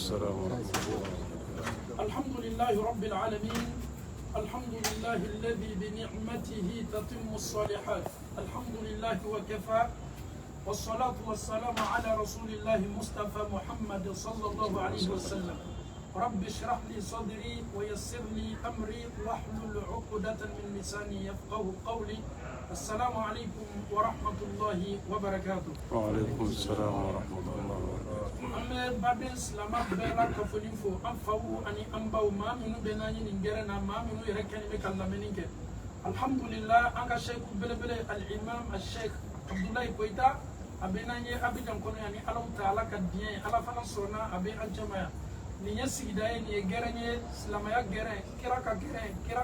السلام ورحمة الله. الحمد لله رب العالمين. الحمد لله الذي بنعمته تتم الصالحات. الحمد لله وكفى، والصلاة والسلام على رسول الله مصطفى محمد صلى الله عليه وسلم. رب اشرح لي صدري ويسر لي أمري واحلل عقدة من لساني يفقه قولي. السلام عليكم ورحمة الله وبركاته. وعليكم السلام ورحمة الله وبركاته. أما بعد سلامات بلا كفنيفو أنفو أني أنباو ما منو بناني نجرنا ما منو يركني بكلامنيك. الحمد لله أنك شيخ بلبل الإمام الشيخ عبد الله كويتا أبناني أبيجان كونو يعني الله تعالى كدين الله فنصرنا أبي الجماعة. Ni yesi daye ni geranye silamaya gere kira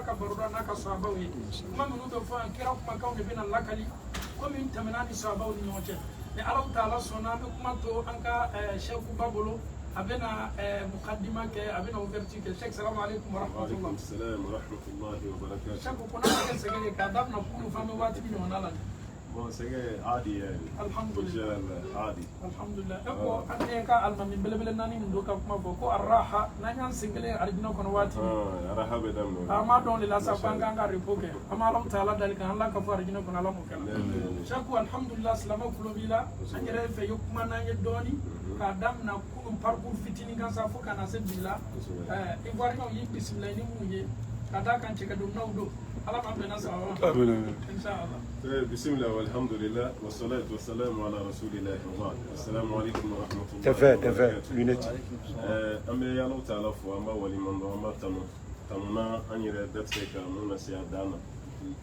ka baruda naka sahabawi kuma minu be fa kira kuma ka ne bina lakali ko min tamana ni sahabawi ni oche ni Allah taala sona be kuma to anka sheikh babolo abena muqaddima ke abena ouverture ke sheikh assalamu alaikum wa rahmatullah. Wa alaikum assalam wa rahmatullahi wa barakatuh. sheikh kuna ke segere ka dabna kulu fa me wati ni onala bon c'est عادي يعني الحمد لله عادي الحمد لله اكو انك المام بلبل ناني ندوكا كما بوكو الراحه نانيان سنجلي ارجنا كون واتي راحه بدم اما دون لا سافانغا غا ريبوكي اما الله تعالى ذلك الله كفو ارجنا كون الله مكلا شكو الحمد لله سلام كلو بيلا انجره في يكما ناني دوني كادام نا كون باركور فيتيني كان سافو كان سبيلا ايفواريو يي بسم الله ني مويه كادا كان تشكا دو نودو الله ما بنا سوا ان شاء الله. بسم الله والحمد لله والصلاة والسلام على رسول الله وبعد. السلام عليكم ورحمة الله تفا لونتي أمي يا الله تعالى فوما ولمن دوما تمنا أن يردت فيك من سيادنا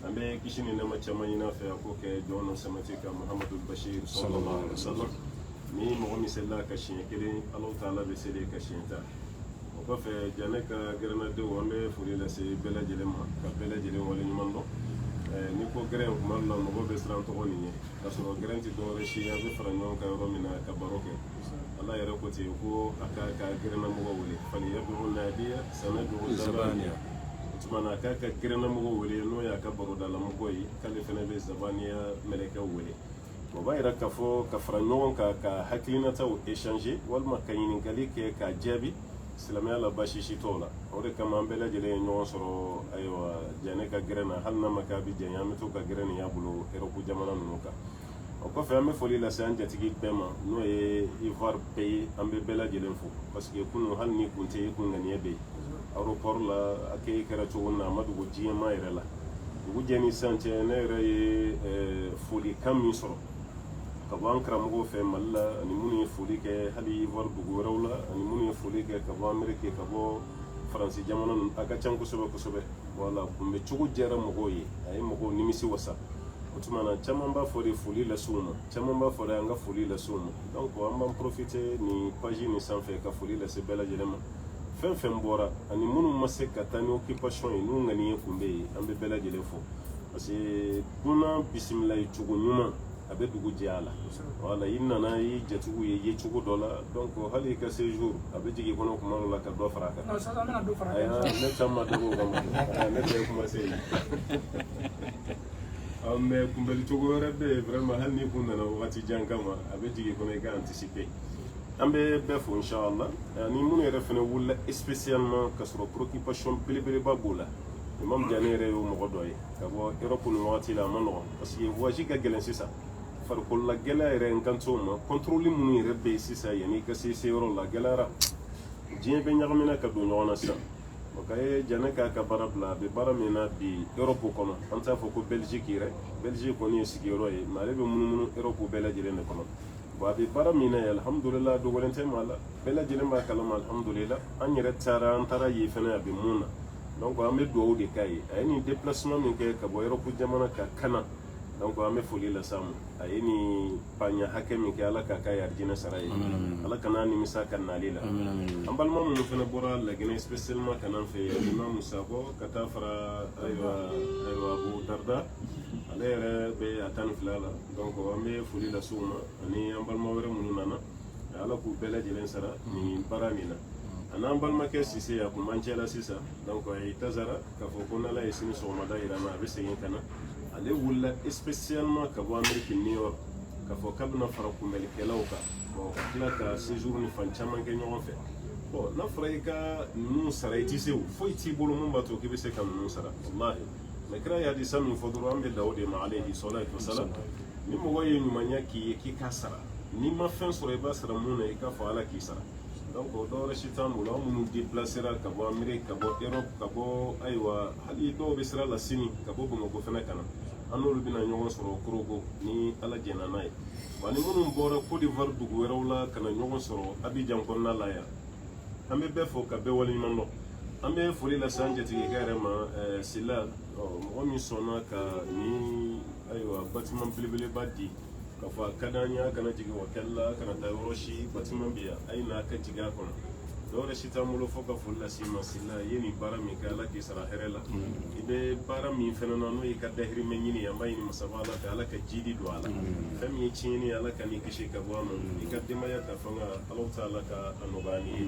أمي كيشني نما تشمينا في أكوك جون سمتك محمد البشير صلى الله عليه وسلم مي مغمي سلا كشين كلي الله تعالى بسلي كشين تا وكفى جانك غرنا دو أمي فوري لسي بلا جلما كبلا جلما ولمن دو ni ko gren kuma la no be sran to woni ka so gren ti do re shi ya be fran non ka ro mina ka baroke Allah ya rako ti ko aka ka gren na mo wole fali ya be wona dia sanadu zabaniya tuma ka ka gren na mo wole no ya ka baro da la mo koyi kale fene be zabaniya meleka wole mo bayra ka fo ka fran non ka haklina taw échanger wal ma kayini gali ke ka jabi silamaya la bashishi tola o de kama an bɛɛ lajɛlen ɲɔgɔn sɔrɔ ayiwa jɛnɛ ka gɛrɛn na hali n'a ma k'a bi jɛn an bɛ to ka gɛrɛn nin y'a bolo Europe jamana ninnu kan o kɔfɛ an bɛ foli lase an jatigi bɛɛ ma n'o ye Ivoire bɛɛ ye an bɛ bɛɛ lajɛlen fo parce que kunun hali ni kun tɛ yen kun ŋaniya bɛ yen aéroport la a kɛ kɛra cogo min na a ma dogo diɲɛma yɛrɛ la dugu jɛ ni sisan cɛ ne yɛrɛ ye folikan min sɔrɔ ka bɔ an karamɔgɔw fɛ Mali la ani minnu ye foli kɛ hali Ivoire dugu wɛrɛw la ani minnu ye foli kɛ ka bɔ Amérique ka bɔ Faransi jamana ninnu a ka can kosɛbɛ kosɛbɛ wala kunbɛ cogo diyara mɔgɔw ye a ye mɔgɔw nimisi wasa o tuma na caman b'a fɔ de foli lase u ma caman b'a fɔ de an ka foli lase u ma donc an b'an profiter ni page nin sanfɛ ka foli lase bɛɛ lajɛlen ma fɛn fɛn bɔra ani minnu ma se ka taa ni occupation ye n'u ŋaniye kun bɛ yen an bɛ bɛɛ lajɛlen fo parce que dunan bisimilayi cogo ɲuman a bɛ dugu jɛ a la wala i nana i jatigiw ye ye cogo dɔ la donc hali i ka séjour a bɛ jigin i kɔnɔ kuma dɔ la ka dɔ fara a kan ne caman dabɔ o kama ne tɛ kuma se yen mais kunbɛli cogo wɛrɛ bɛ yen vraiment hali ni kun nana wagati jan kama a bɛ jigin i kɔnɔ i ka anticiper an bɛ bɛɛ fo inchallah ni minnu yɛrɛ fana wulila spécialement ka sɔrɔ préoccupation belebeleba b'o la Imam Diané yɛrɛ y'o mɔgɔ dɔ ye ka bɔ Europe nin wagati la a ma nɔgɔn parce que voyage ka gɛlɛn sisan farikolola gɛlɛya yɛrɛ n kan t'o ma contrôle minnu yɛrɛ bɛ yen sisan yanni i ka se yɔrɔ la gɛlɛyara diɲɛ bɛ ɲagamina ka don ɲɔgɔn na sisan o ka ye Diané k'a ka baara bila a bɛ baara min na bi Europe kɔnɔ an t'a fɔ ko Belgique yɛrɛ Belgique kɔni ye sigiyɔrɔ ye mais ale bɛ munumunu Europe bɛɛ lajɛlen de kɔnɔ bon a bɛ baara min na yen alhamdulillah dogolen tɛ ma la bɛɛ lajɛlen b'a kalama alhamdulillah an yɛrɛ taara yen fana a bɛ mun na donc an bɛ dugawu de k'a ye a ye nin déplacement min kɛ ka bɔ Europe jamana ka kana donc an bɛ foli lase a ma a ye nin paɲa hakɛ min kɛ ala k'a ka yarijinɛ sara ye ala kana nimisa ka nali la an balima minnu fana bɔra Laginɛ spécialement ka n'an fɛ Imam Sakɔ ka taa fara ayiwa Abu Darda ale yɛrɛ bɛ a 12 la donc an bɛ foli lase u ma ani an balima wɛrɛ minnu nana ala k'u bɛɛ lajɛlen sara nin baara min na a n'an balimakɛ Sise a kun b'an cɛla sisan donc a ye tasara k'a fɔ ko n'ala ye sini sɔgɔmada yira n na a bɛ segin ka na ale wulila spécialement ka bɔ Amérique New York k'a fɔ k'a bɛna fara kunbɛlikɛlaw kan bon ka tila ka séjour ni fan caman kɛ ɲɔgɔn fɛ bon n'a fɔra i ka ninnu sara i tɛ se o foyi t'i bolo mun b'a to k'i bɛ se ka ninnu sara walahi mais kira ye hadisa min fɔ dɔrɔn an bɛ dawo de ma alayhi salatu wasalam ni mɔgɔ ye ɲumanya k'i ye k'i ka sara n'i ma fɛn sɔrɔ i b'a sara mun na i k'a fɔ ala k'i sara donc o dɔw wɛrɛ si t'an bolo an minnu déplacera ka bɔ Amérique ka bɔ Europe ka bɔ ayiwa hali dɔw bɛ sira la sini ka bɔ Bamakɔ fɛnɛ ka na an n'olu bɛna ɲɔgɔn sɔrɔ Korogo ni ala jɛna n'a ye wa ni minnu bɔra Côte d'Ivoire dugu wɛrɛw la ka na ɲɔgɔn sɔrɔ Abidjan kɔnɔna la yan an bɛ bɛɛ fɔ ka bɛɛ waleɲuman dɔn an bɛ foli lase an jatigikɛ yɛrɛ ma Sila mɔgɔ min sɔnna ka ni ayiwa bâtiment belebeleba di k'a fɔ a ka d'an ye a kana jigin hôtel la kana taa yɔrɔ si bâtiment bɛ yan a ye n'a ka jigin a kɔnɔ dɔw yɛrɛ si t'an bolo fɔ ka foli lase i ma Sila i ye nin baara min kɛ ala k'i sara hɛrɛ la i bɛ baara min fɛnɛ na n'o y'i ka dahirimɛ ɲini an b'a ɲini masaba ala fɛ ala ka jidi don a la fɛn min ye tiɲɛni ye ala ka n'i kisi ka bɔ a ma i ka denbaya ta fanga ala ta'ala ka a nɔgɔya ni ye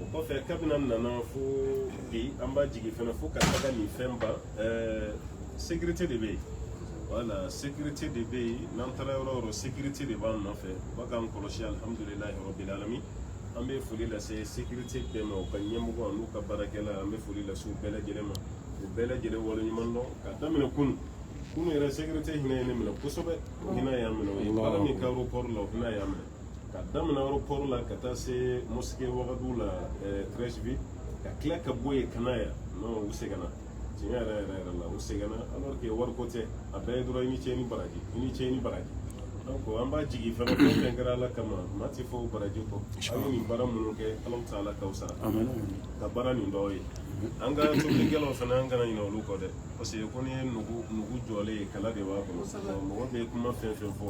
o kɔfɛ kabini an nana fo bi an b'a jigin fɛnɛ fo ka taga nin fɛn ban sécurité de bɛ yen voilà sécurité de bɛ yen n'an taara yɔrɔ o yɔrɔ sécurité de b'an nɔfɛ u b'a k'an kɔlɔsi alhamdulilahi rabbil alamin an bɛ foli lase sécurité bɛɛ ma u ka ɲɛmɔgɔ n'u ka baarakɛla an bɛ foli lase u bɛɛ lajɛlen ma u bɛɛ lajɛlen waleɲuman dɔn ka daminɛ kunu yɛrɛ sécurité hinɛ ye ne minɛ kosɛbɛ o hinɛ y'an minɛ o ye baara min kɛ aéroport la o hinɛ y'an minɛ ka daminɛ aéroport la ka taa se mosquée Ouagadougou la Treichville ka tila ka bɔ yen ka na yan non u seginna tiɲɛ yɛrɛ la u seginna alors que wari ko tɛ a bɛɛ ye dɔrɔn i ni cɛ ni baraji donc an b'a jigin fɛnɛ fɛn kɛra ala kama maa tɛ fɔ baraji kɔ aw ye nin baara minnu kɛ ala ta'ala k'aw sara ka baara nin dɔw ye an ka tobilikɛlaw fɛnɛ an kana ɲinɛ olu kɔ dɛ parce que ko ni ye nugu jɔlen ye kala de b'a kɔnɔ mɔgɔ bɛ kuma fɛn fɛn fɔ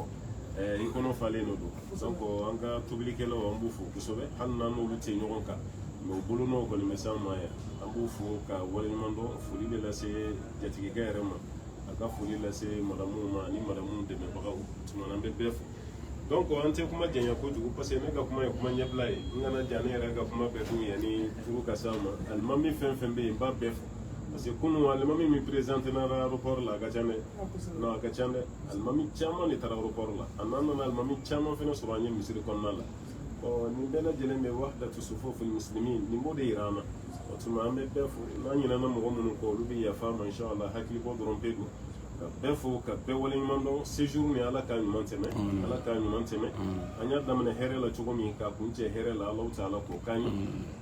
i kɔnɔ falen de don donc an ka tobilikɛlaw an b'u fo kosɛbɛ hali n'an n'olu tɛ ɲɔgɔn kan mais u bolo n'o kɔni bɛ s'an ma yan an b'u fo ka waleɲuman dɔn foli de lase jatigikɛ yɛrɛ ma a ka foli lase madamuw ma ani madamuw dɛmɛbagaw tuma an bɛ bɛɛ fo donc an tɛ kuma janya kojugu parce que ne ka kuma ye kuma ɲɛbila ye n kana ja ne yɛrɛ ka kuma bɛɛ dun yanni furu ka s'a ma alimami fɛn fɛn bɛ yen n b'a bɛɛ fo parce que kunun alimami min présenté na aéroport la a ka ca dɛ non a ka ca dɛ alimami caman de taara aéroport la a n'an nana alimami caman fɛnɛ sɔrɔ an ye misiri kɔnɔna la nin bɛɛ lajɛlen bɛ wahdatu sufufil muslimin nin b'o de yira an na o tuma an bɛ bɛɛ fo n'an ɲinɛna mɔgɔ minnu kɔ olu bɛ yafa an ma inshallah hakili bɔ dɔrɔn pe don ka bɛɛ fo ka bɛɛ waleɲuman dɔn séjour ni ala k'a ɲuman tɛmɛ an y'a daminɛ hɛrɛ la cogo min k'a kun cɛ hɛrɛ la ala ta'ala k'o k'an ye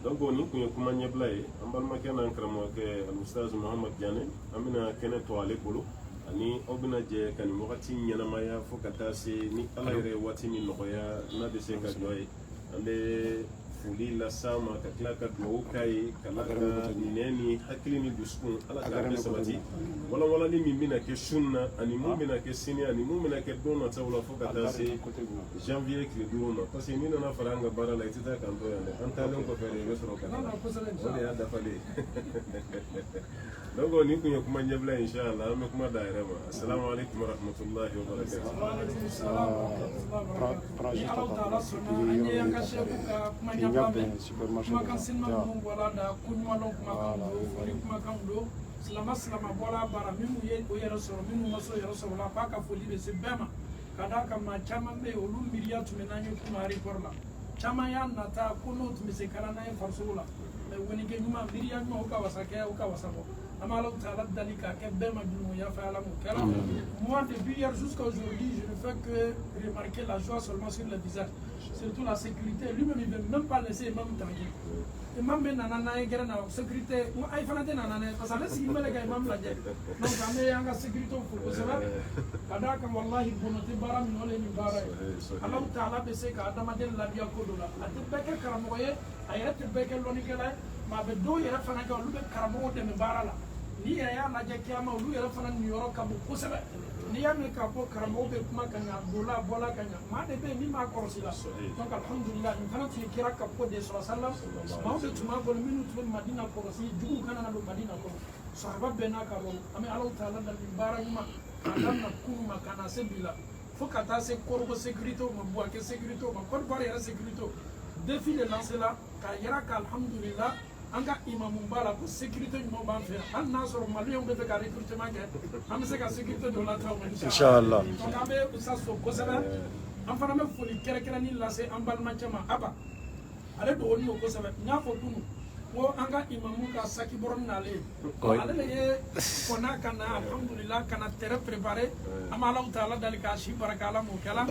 donc nin kun ye kuma ɲɛbila ye an balimakɛ n'an karamɔgɔkɛ alustaz Muhamad Diané an bɛna kɛnɛ to ale bolo ani aw bɛna jɛ ka nin wagati ɲɛnamaya fo ka taa se ni ala yɛrɛ ye waati min nɔgɔya n'a bɛ se ka jɔ ye an bɛ foli las'a ma ka tila ka dugawu k'a ye ka ala ka nɛn ni hakili ni dusukun ala k'a bɛɛ sabati walawalali min bɛna kɛ sun na ani mun bɛna kɛ sini ani mun bɛna kɛ don nataw la fo ka taa se janvier tile 5 ma parce que n'i nana fara an ka baara la i tɛ taa k'an to yan dɛ an taalen kɔfɛ de i bɛ sɔrɔ ka na o de y'a dafalen donc nin kun ye kuma ɲɛbila ye inshallah an bɛ kuma da yɛrɛ ma assalamu alaikum warahmatullahi wabarakatuh kumakan sinima ninnu bɔra da ko ɲuman dɔn kumakan don foli kumakan don silama bɔra bara minnu ye o yɛrɛ sɔrɔ minnu ma se o yɛrɛ sɔrɔ la k'a ka foli bɛ se bɛɛ ma ka d'a kan maa caman bɛ yen olu miiriya tun bɛ n'an ye kunun aéroport la caman y'a nata ko n'o tun bɛ se ka na n'an ye farisogo la mais wɛnike ɲuman miiriya ɲuman o ka wasa kɛ o ka wasa bɔ an b'a ala ta'ala dali k'a kɛ bɛɛ ma jurumu yafa ala m'o kɛra moi depuis hier jusqu'à aujourd'hui je ne fais que remarquer la joie seulement sur le visage surtout la sécurité lui-même il ne veut même pas laisser imam tranquille imam bɛ nana n'an ye gɛrɛ na sécurité ayi fana tɛ nana dɛ parce que ale sigilen bɛ ka imam lajɛ donc an bɛ an ka sécurité fo kosɛbɛ ka d'a kan walahi bono tɛ baara min o de ye nin baara ye ala ta'ala bɛ se ka adamaden labiya ko dɔ la a tɛ bɛɛ kɛ karamɔgɔ ye a yɛrɛ tɛ bɛɛ kɛ lɔnnikɛla ye mais a bɛ dɔw yɛrɛ fana kɛ olu bɛ karamɔgɔw dɛmɛ baara la n'i yɛrɛ y'a lajɛ kiyama olu yɛrɛ fana niyɔrɔ ka bon kosɛbɛ n'i y'a mɛn k'a fɔ karamɔgɔw bɛ kuma ka ɲa donla bɔla ka ɲa maa de bɛ yen min b'a kɔlɔsi la donc alhamdulillah nin fana tun ye kira ka ko de ye sallallahu maaw de tun b'a bolo minnu tun bɛ madina kɔlɔsi juguw kana na don madina kɔnɔ sahaba bɛɛ n'a ka rôle an bɛ alaw ta'ala dali baara ɲuman k'a daminɛ kunun ma ka na se bi la fo ka taa se Korogo sécurité ma Buaké sécurité ma Côte d'Ivoire yɛrɛ sécurité défi de lancé la k'a yira ka alhamdulillah an ka imamu b'a la ko sécurité ɲuman b'an fɛ hali n'a sɔrɔ maliyɛnw bɛ fɛ ka recrutement kɛ an bɛ se ka sécurité dɔ lataw ma inshallah donc an bɛ sa so kosɛbɛ an fana bɛ foli kɛrɛnkɛrɛnni lase an balimacɛ ma aba ale dɔgɔnin o kosɛbɛ n y'a fɔ kunu ko an ka imamu ka saki bɔrɔnin n'ale ye ale de ye kɔnna ka na alhamdulillah ka na tɛrɛ préparé an bɛ Alahu taala dali k'a si baraka Ala m'o kɛla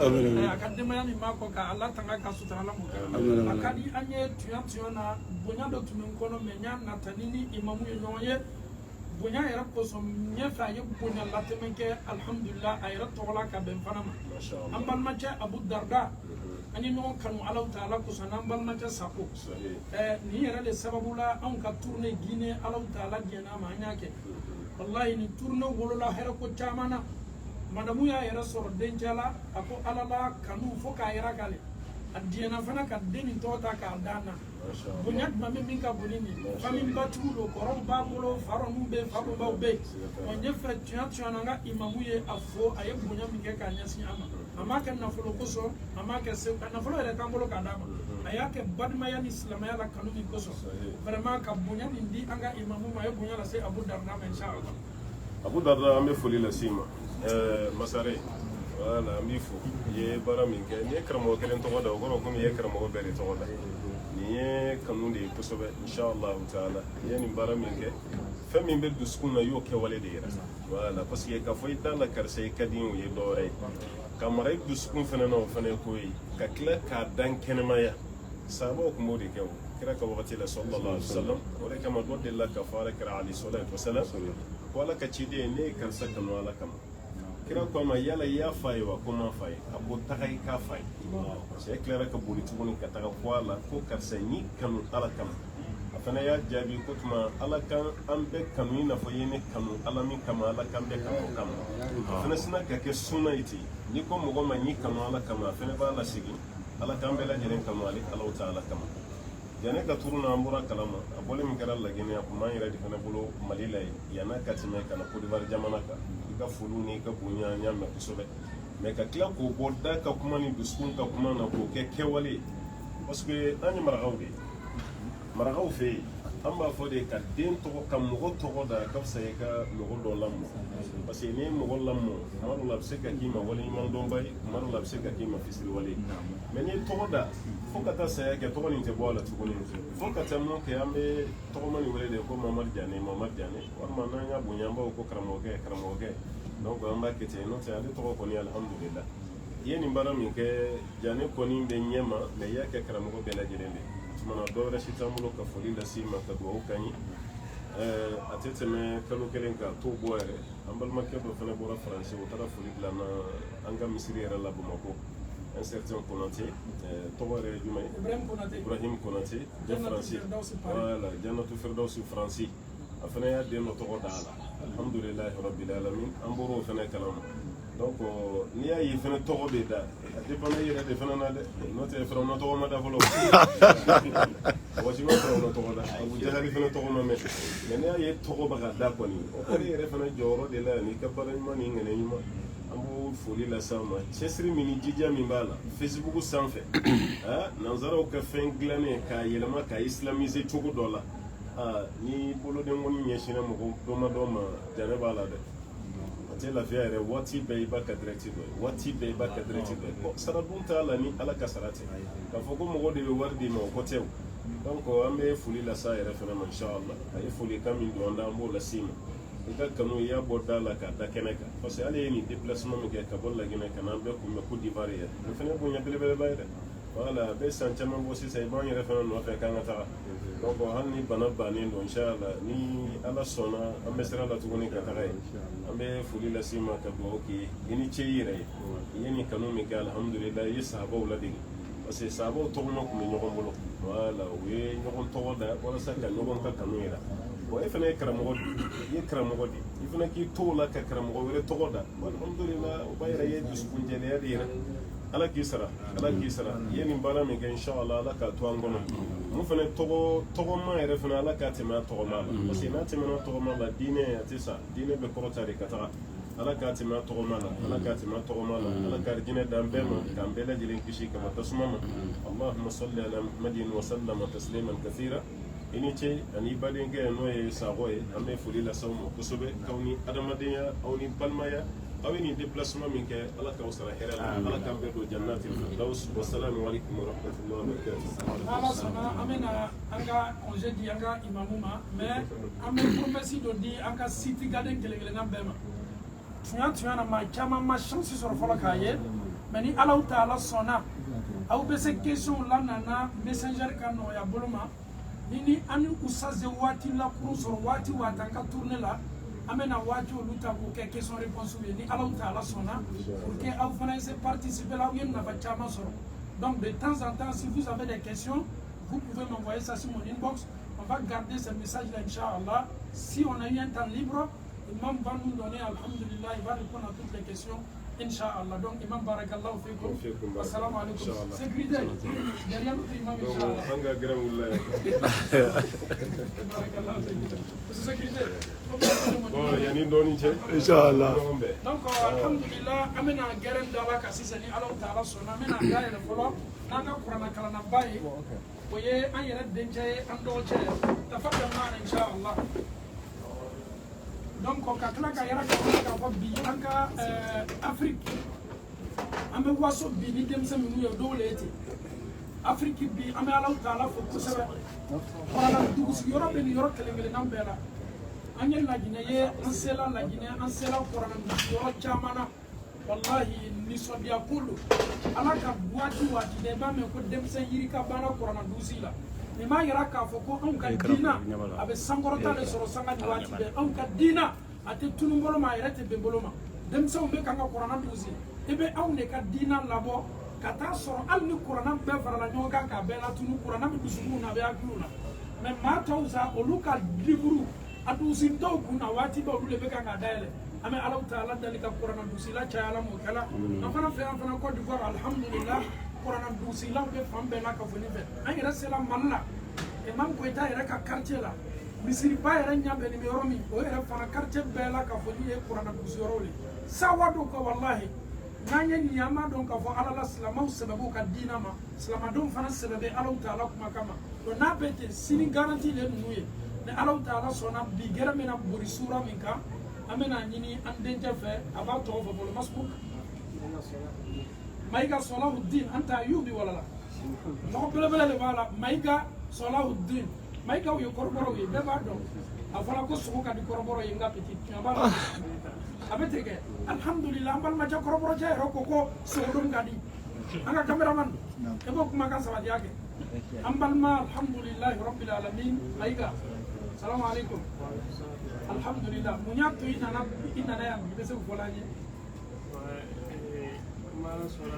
a ka denbaya min b'a kɔ ka Ala tanga ka sutura Ala m'o kɛla a ka di an ye tuyan na bonya dɔ tun bɛ n kɔnɔ mais n y'a nata ni imamu ye ɲɔgɔn ye bonya yɛrɛ kosɔn ɲɛfɛ a ye bonya latɛmɛ kɛ alhamdulillah a yɛrɛ tɔgɔla ka bɛn fana ma an balimacɛ Abu Darda an ye ɲɔgɔn kanu Alahu taala kosɔn n'an balimacɛ Sako nin yɛrɛ de sababu la anw ka tournée Guinée Alahu taala diɲɛna ma an y'a kɛ wallahi nin tournée wolola hɛrɛ ko caman na madamu y'a yɛrɛ sɔrɔ dencɛ la a ko Ala la kanu fo k'a yɛrɛ k'ale a diɲɛna fana ka den nin tɔgɔ ta k'a d'a na bonya jumɛn bɛ min ka bon ni nin famille batigiw don kɔrɔw b'a bolo farɔniw bɛ yen fabaw bɛ yen n fɛ tuyan na n ka imamu ye a fo a ye bonya min kɛ k'a ɲɛsin an ma a m'a kɛ nafolo kosɔn a m'a kɛ se nafolo yɛrɛ t'an bolo k'a d'a ma a y'a kɛ balimaya ni silamɛya la kanu min kosɔn vraiment ka bonya min di an ka imamu ma a ye bonya lase Abu Darda ma inshallah. Abu Darda an bɛ foli lase i ma Masare voilà an b'i fo i ye baara min kɛ n'i ye karamɔgɔ kelen tɔgɔ da o kɔrɔ komi i ye karamɔgɔ bɛɛ de tɔgɔ da nin ye kanu de ye kosɛbɛ inshallah taala i ye nin baara min kɛ fɛn min bɛ dusukun na i y'o kɛwale de yira voilà parce que k'a fɔ i t'a la karisa i ka di o ye dɔwɛrɛ ye ka mara i dusukun fana na o fana ye ko ye ka tila k'a dan kɛnɛmaya sahabaw tun b'o de kɛ o kira ka wagati la sallallahu alaihi wasallam o de kama dɔ delila ka fɔ ala kɛra alayhi salatu wasalam ko ala ka ciden ne ye karisa kanu ala kama kira ko a ma yala i y'a fa ye wa ko m'a fa ye a ko taga i k'a fa ye cɛ tilara ka boli tuguni ka taga fɔ a la ko karisa n y'i kanu ala kama a fana y'a jaabi ko tuma ala kan an bɛɛ kanu i n'a fɔ i ye ne kanu ala min kama ala kan bɛɛ kanu o kama a fana sina ka kɛ sunna ye ten n'i ko mɔgɔ ma n y'i kanu ala kama a fana b'a lasegin ala kan bɛɛ lajɛlen kanu ale alaw ta ala kama yanni ka turu na an bɔra kalama a bɔlen min kɛra Laginɛ a kun b'an yɛrɛ de fana bolo Mali la yen yan'a ka tɛmɛ ka na Côte d'Ivoire jamana kan i ka foliw ni i ka bonya n y'a mɛn kosɛbɛ mais ka tila k'o bɔ da ka kuma ni dusukun ka kuma na k'o kɛ kɛwale parce que an ye marakaw de ye marakaw fɛ yen an b'a fɔ de ka den tɔgɔ ka mɔgɔ tɔgɔ da ka fisa i ka mɔgɔ dɔ lamɔ parce que n'i ye mɔgɔ lamɔ tuma dɔw la a bɛ se ka k'i ma waleɲumandɔnba ye tuma dɔw la a bɛ se ka k'i ma fisiriwale ye mais n'i ye tɔgɔ da fo ka taa saya kɛ tɔgɔ nin tɛ bɔ a la tuguni fo ka taa mun kɛ an bɛ tɔgɔma nin wele de ko Mamadu Diané walima n'an y'a bonya an b'a fɔ ko karamɔgɔkɛ donc an b'a kɛ ten n'o tɛ ale tɔgɔ kɔni alhamdulillah i ye nin baara min kɛ Diané kɔni bɛ ɲɛ ma mais i y'a kɛ karamɔgɔ bɛɛ lajɛlen de tumana dɔ wɛrɛ si t'an bolo ka foli lase i ma ka dugawu k'an ye a tɛ tɛmɛ kalo kelen kan t'o bɔ yɛrɛ an balimakɛ dɔ fana bɔra Faransi o taara foli bila n na an ka misiri yɛrɛ la Bamakɔ un certain Konaté tɔgɔ yɛrɛ ye jumɛn ye Ibrahim Konaté de Faransi voilà Jannatu Firdawsi Faransi a fana y'a den dɔ tɔgɔ da a la alhamdulilahi rabbil alamin an bɔra o fana kalama donc n'i y'a ye fana tɔgɔ bɛ da a dépend i yɛrɛ de fana na dɛ n'o tɛ Firawuna tɔgɔ ma da fɔlɔ mɔgɔ si ma Firawuna tɔgɔ da Abu Jahali fana tɔgɔ ma mɛn mais n'i y'a ye tɔgɔ bɛ ka da kɔni o kɔni yɛrɛ fana jɔyɔrɔ de la yan n'i ka baara ɲuman ni ŋɛnɛ ɲuman an b'o foli lase aw ma cɛsiri min ni jija min b'a la Facebook sanfɛ nanzaraw ka fɛn dilannen k'a yɛlɛma k'a islamiser cogo dɔ la ni boloden kɔni ɲɛsinna mɔgɔ dɔ ma janɛ b'a la dɛ a tɛ lafiya yɛrɛ waati bɛɛ i b'a ka direct dɔ ye waati bɛɛ i b'a ka direct dɔ ye bon sara dun t'a la ni ala ka sara tɛ k'a fɔ ko mɔgɔ de bɛ wari d'i ma o ko tɛ o donc an bɛ foli lase a yɛrɛ fana ma inshallah a ye folikan min don an da an b'o lase i ma i ka kanu i y'a bɔ da la k'a da kɛnɛ kan parce que ale ye nin déplacement min kɛ ka bɔ Laginɛ ka na an bɛɛ kunbɛn Côte d'Ivoire yɛrɛ o fana ye bonya belebeleba ye dɛ voilà a bɛ san caman bɔ sisan i b'an yɛrɛ fana nɔfɛ k'an ka taga donc hali ni bana bannen don inshallah ni ala sɔnna an bɛ sira la tuguni ka taga yen an bɛ foli lase i ma ka dugawu k'i ye i ni ce i yɛrɛ ye i ye nin kanu min kɛ alhamdulillah i ye sahabaw ladege parce que sahabaw tɔgɔma tun bɛ ɲɔgɔn bolo voilà u ye ɲɔgɔn tɔgɔ da walasa ka ɲɔgɔn ka kanu yira bon e fana ye karamɔgɔ de i ye karamɔgɔ de i fana k'i to o la ka karamɔgɔ wɛrɛ tɔgɔ da alhamdulillah o b'a yɛrɛ ye dusukun jɛlɛya de yɛrɛ ala k'i sara i ye nin baara min kɛ inshallah ala k'a to an kɔnɔ mun fana tɔgɔma yɛrɛ fana ala k'a tɛmɛ a tɔgɔma la parce que n'a tɛmɛna tɔgɔma la diinɛ a tɛ sa diinɛ bɛ kɔrɔta de ka taga ala k'a tɛmɛ a tɔgɔma la ala k'a tɛmɛ a tɔgɔma la ala ka diinɛ d'an bɛɛ ma k'an bɛɛ lajɛlen kisi kama tasuma ma allahumma salli ala muhammadin wa sallama tasliman kathira i ni ce ani badenkɛ n'o ye Sakɔ ye an bɛ foli lase aw ma kosɛbɛ k'aw ni adamadenya aw ni balimaya awini déplacement min ke ala ka wasara hera ala ka be do jannatil firdaus wassalamu alaikum wa rahmatullahi wa barakatuh ala sana amena anga congé di anga imamuma mais ame promesse do di anga city garden kele na bema tuya na ma chama ma chance sur fola kaye mais ni ala taala sona au be se question la nana messenger kano ya boloma nini ani usaze wati la kuru sur wati watanga tourner la amena wati oluta ko ke question réponse ni ala taala sona pour que au fana participer là où il n'a pas chama sur. Donc de temps en temps, si vous avez des questions, vous pouvez m'envoyer ça sur mon inbox. On va garder ce message-là, Inch'Allah. Si on a eu un temps libre, l'imam va nous donner, alhamdulillah, il va répondre à toutes les questions, Inch'Allah. Donc, imam barakallah, fikum. Assalamu alaikum. Sécurité. Derrière notre imam, Inch'Allah. Sécurité. Inch'Allah. Donc, alhamdulillah, amena geren dala kasi seni Allah ta'ala sona amena gaya le folo nanga Qur'an kala na bayi oye an yere denje an do che tafaddal ma inshallah. Donc ko katla ka yara ka ko bi anka Afrique ambe waso bi ni dem sem nu yo do leti Afrique bi ame Allah ta'ala fo ko sebe Qur'an dugu si yoro be ni yoro kele nam bela anya lagine ye ansela lagine ansela Qur'an yoro chamana wallahi ni sodia kulu alaka wati de ba me ko dem se yiri ka bana Qur'an dusila ni ma yara ka fo ko on ka dina abe sangorota le soro sanga ni wati be on ka dina ate tunu mbolo ma yara te be mbolo ma dem se on be ka Qur'an dusi ebe on ne ka dina labo kata soro al ni Qur'an be farala nyoga ka be la tunu Qur'an be dusumu na be akuluna mais ma tawza oluka liburu adu sinto kuna wati ba dule be kanga dale ame Allah taala dalika Qur'an dusila cha ala mo kala afana fe afana ko di for alhamdulillah Qur'an dusila be fambe na ka foni be an ira sela malla e mam ko ita ira ka quartier la misiri ba ira nya be ni yoromi o ira fana quartier be la ka foni e Qur'an dusiro le sawado ko wallahi nanya ni yama don ka fo ala salama sababu ka dina ma salama don fana sababe Allah taala kuma kama to na bete sini garantie le nuye ne Allah taala sona bi gera mena buri sura minka amena nyini andenje fe aba to fo bolo masbuk maiga Salahuddin anta ayubi wala la no bele le wala maiga Salahuddin maiga yo korboro ye be ba do afala ko suko ka di korboro ye nga petit nyaba abeteke alhamdulillah ambal ma ja korboro je roko ko so dum gadi anga cameraman e bok ma kan sawadi yake ambal ma alhamdulillah rabbil alamin maiga assalamu alaikum alhamdulillah munya to ina na ya be se ko laji mala sola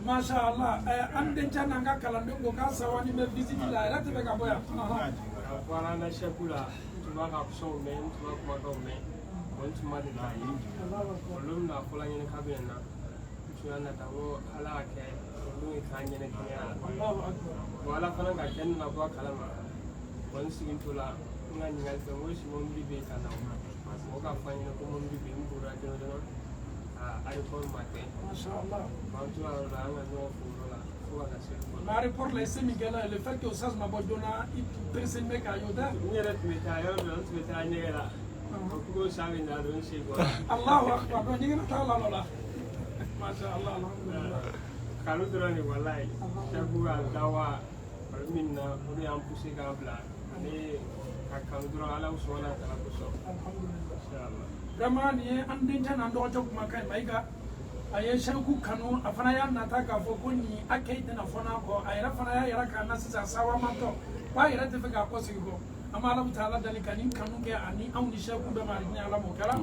ma sha Allah an den jana nga kala ndongo ka sawani me visit la rate be ka boya wala na shakula tuma ka so men tuma kuma ka men on tuma de la yi olum na fola nyene ka be na tuma na tawo ala ke olum ka nyene kiya wala fana ka ken na ba kala ma on sigin tola nga nyingal to mo si mon bibe kana mo ka fanya ko mon bibe mbura jono ay ko mate masha Allah ma tu ala nga no furola fuwa ka se ma report le semigala le fait que osas ma bodona il personne me ka yoda nyere tmeta yo do tmeta nyela ko sabe na do se ko Allahu akbar do nyina ta la la masha Allah alhamdulillah kalu drani wallahi tabu dawa minna uri am poussé gabla ni kan dro ala usona kala ko so alhamdulillah inshallah vraiment ni an den jana ndo to kuma kai maiga aye sharku kanu afana ya nata ka fo ko ni akai dana fona ko ayra fana ya yara kana sisa sawa mato ba yara te fika ko sigo amma Allah taala dalika ni kanu ke ani an ni sharku be mari ni ala mo kala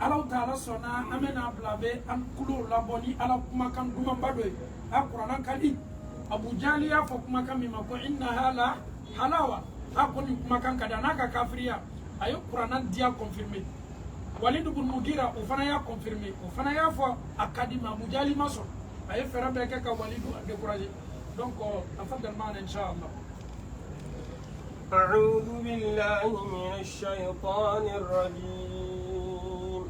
Allah taala sona amena blabe an kulo laboni ala kuma kan duma badoi alquran kali Abu Jali ya fo kuma kan mi mako inna hala halawa akoni kuma kan kada naka kafiria ayo qur'an dia confirmer Walid ibn Mugira ufana ya confirmer ufana ya fo akadima mujali maso ay fera be ka Walid décourager donc afadal man inshallah أعوذ بالله من الشيطان الرجيم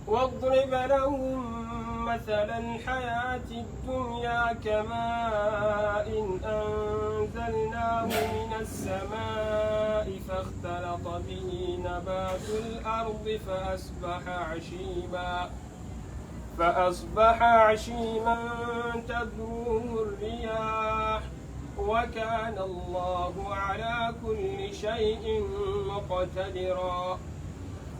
واضرب لهم مثل الحياة الدنيا كماء أنزلناه من السماء فاختلط به نبات الأرض فأصبح عشيما تذروه الرياح وكان الله على كل شيء مقتدرا.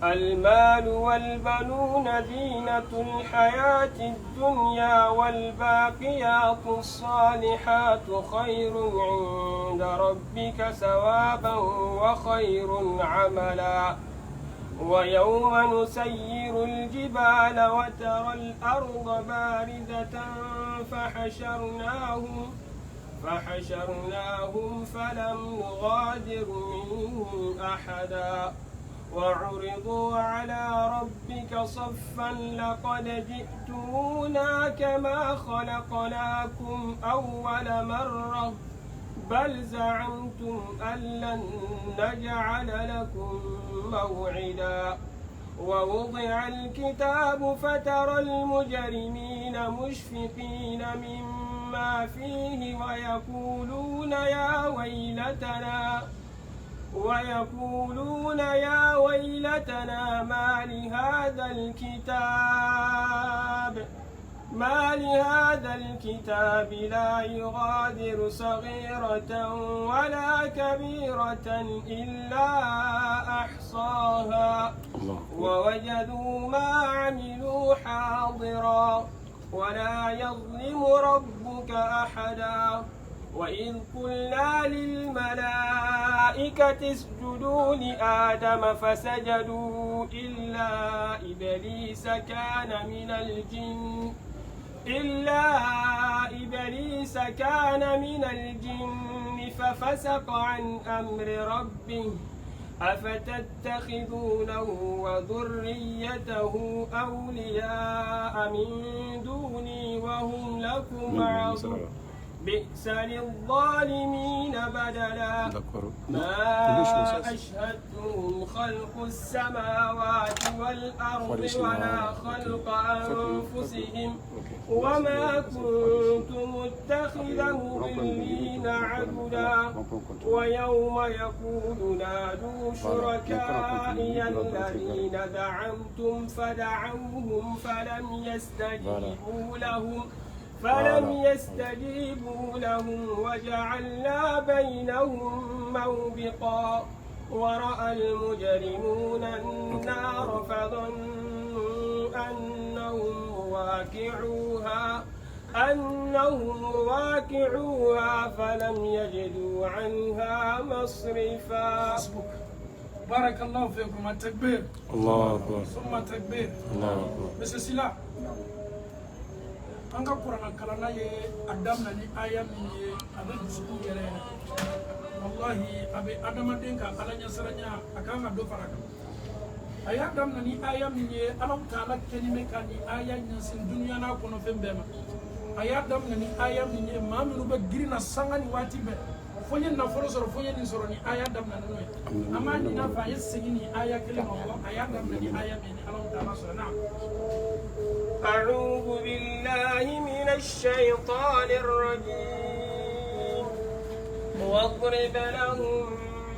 المال والبنون زينة الحياة الدنيا والباقيات الصالحات خير عند ربك ثوابا وخير عملا. ويوم نسير الجبال وترى الأرض باردة فحشرناهم فلم نغادر منهم أحدا وعرضوا على ربك صفا لقد جئتمونا كما خلقناكم أول مرة بل زعمتم أن لن نجعل لكم موعدا. ووضع الكتاب فترى المجرمين مشفقين مما فيه ويقولون يا ويلتنا ما لهذا الكتاب لا يغادر صغيرة ولا كبيرة إلا أحصاها ووجدوا ما عملوا حاضرا ولا يظلم ربك أحدا. وإذ قلنا للملائكة اسجدوا لآدم فسجدوا إلا إبليس كان من الجن ففسق عن أمر ربه أفتتخذونه وذريته أولياء من دوني وهم لكم عدو بئس للظالمين بدلا. ما أشهدتهم خلق السماوات والأرض ولا خلق أنفسهم وما كنت متخذ المضلين عضدا. ويوم يقول نادوا شركائي الذين زعمتم فدعوهم فلم يستجيبوا لهم وجعلنا بينهم موبقا. ورأى المجرمون النار فظنوا أنهم واقعوها فلم يجدوا عنها مصرفا. بارك الله فيكم. التكبير. الله أكبر. ثم التكبير. الله أكبر. بس سلا anga Qur'an kalana ye adam na ni aya min ye abe dusu yere wallahi abe adamaden ka alanya saranya akanga do faraka aya adam na ni aya min ye alam taala kelime kan ni aya nyasin dunya na kono fembema aya adam na ni aya min ye maminu be girina sangani wati be fonyen na foro soro fonyen ni soro ni aya adam na no ama ni na fa yesini aya kelima ko aya adam na ni aya min alam taala soro na. أعوذ بالله من الشيطان الرجيم. واضرب لهم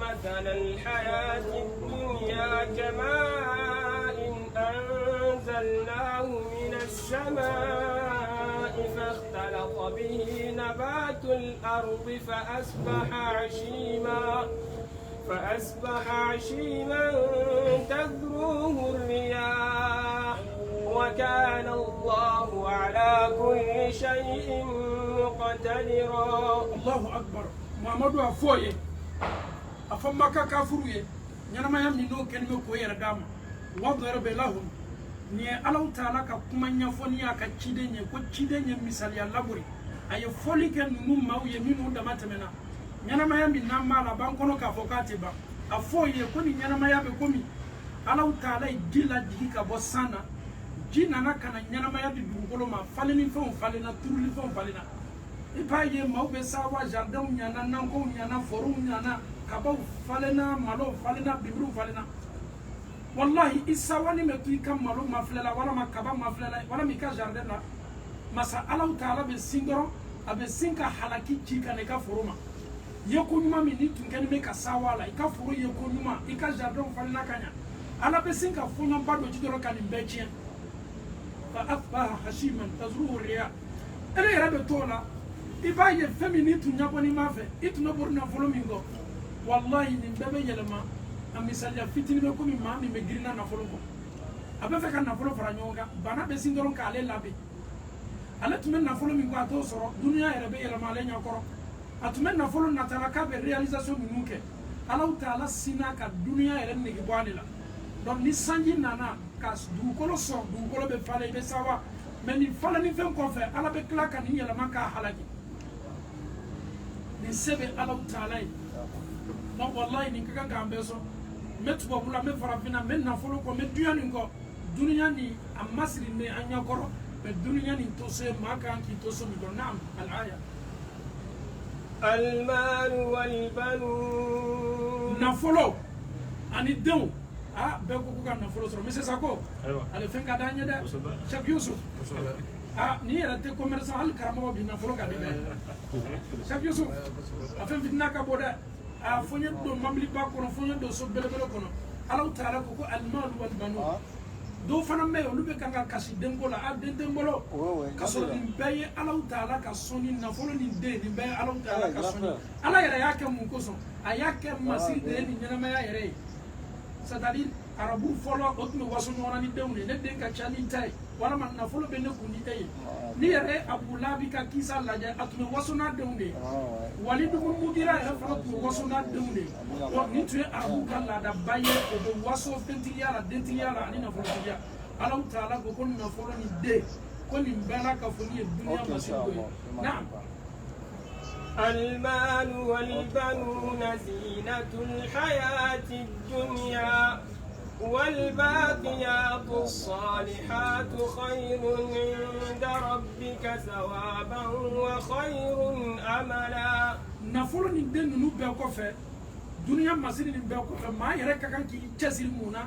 مثل الحياة الدنيا كماء أنزلناه من السماء فاختلط به نبات الأرض فأصبح عشيما تذروه الرياح وكان الله على كل شيء مقتدرا. الله أكبر. محمد أفوي أفما كافروي نعم يمنو كلمة كوير دام وضرب لهم ni alau taala ka kuma ɲɛfɔni a ka ciden ye ko ciden ye misaliya laburi a ye fɔli kɛ ninnu maaw ye minnu dama tɛmɛna ɲɛnamaya min n'an b'a la b'an kɔnɔ k'a fɔ k'a tɛ ban a fɔ ye ko ni ɲɛnamaya bɛ komi alau taala ye ji lajigi ka bɔ san na ji nana ka na ɲɛnamaya di dugukolo ma faleni fɛnw falenna turuli fɛnw falenna i b'a ye maaw bɛ sa wa jardinw ɲana nakɔw ɲana forow ɲana kabaw falenna malaw falenna bibiriw falenna wallahi isawani metu ikamalo maflela wala makaba maflela wala mika jardin la masa Allah taala be singoro abe sinka halaki chika ne ka foroma yeko nyuma mini tunkeni me ka sawala ika foro yeko nyuma ika jardin falina kanya ala be sinka fonyo bado jidoro kan mbechia fa asbaha hashiman tazruhu riya ele yarabe tola ibaye femini tunyaboni mafe ituno borna folo mingo wallahi ni bebe yelema amisalia fitini be komi mami me girina na folo ko abe fe kan na folo fara nyonga bana be singoro ka ale labe ala tumen na folo mingo ato soro dunia yarabe yelema ale nyakoro atumen na folo na talaka be realisation minuke ala taala sina ka dunia yere ne gibwani la donc ni sanji nana kas du kolo so du kolo be fale be sawa mais ni fala ni fen ko fe ala be klaka ni yelema ka halaki ni sebe ala taala non wallahi ni kaka gambe so metu bobula me farafina men na folo ko me duyani ngo dunia ni amasri ne anya koro be dunia ni to se maka ki to so mi do nam al aya المال والبنون nafolo ani denw bɛɛ ko ka nafolo sɔrɔ mais Sako ale fɛn ka d'an ye dɛ Cheikh Yusuf ni yɛrɛ tɛ commerçant hali karamɔgɔ bi nafolo ka di dɛ Cheikh Yusuf a fɛn fitina ka bɔ dɛ fo n ye don mabiliba kɔnɔ fo n ye don so belebele kɔnɔ Ala taala ko almalu wal banun dɔw fana bɛ yen olu bɛ kan ka kasi denko la den bolo ka sɔrɔ nin bɛɛ ye Ala taala ka sɔnni nafolo ni den nin bɛɛ ye Ala taala ka sɔnni Ala yɛrɛ y'a kɛ mun kosɔn a y'a kɛ masiri de ye nin ɲɛnamaya yɛrɛ ye c'est-à-dire arabu fɔlɔ o tun bɛ waso ɲɔgɔn na ni denw de ne den ka ca ni ta ye walama nafolo bɛ ne kun ni e ye ni yɛrɛ Abu Lahabi ka kisa lajɛ a tun bɛ waso n'a denw de ye Walid ibn Mughira yɛrɛ fana tun bɛ waso n'a denw de ye donc nin tun ye arabu ka laadaba ye o bɛ waso fɛntigiya la dentigiya la ani nafolotigiya Ala taala ko nafolo ni den ko nin bɛɛ la ka fɔ ni ye duniya masiri ko ye naam المال والبنون زينة الحياة الدنيا والباقيات الصالحات خير عند ربك ثوابا وخير أملا nafolo ni den ninnu bɛɛ kɔfɛ duniya masiri ni bɛɛ kɔfɛ maa yɛrɛ ka kan k'i cɛsiri mun na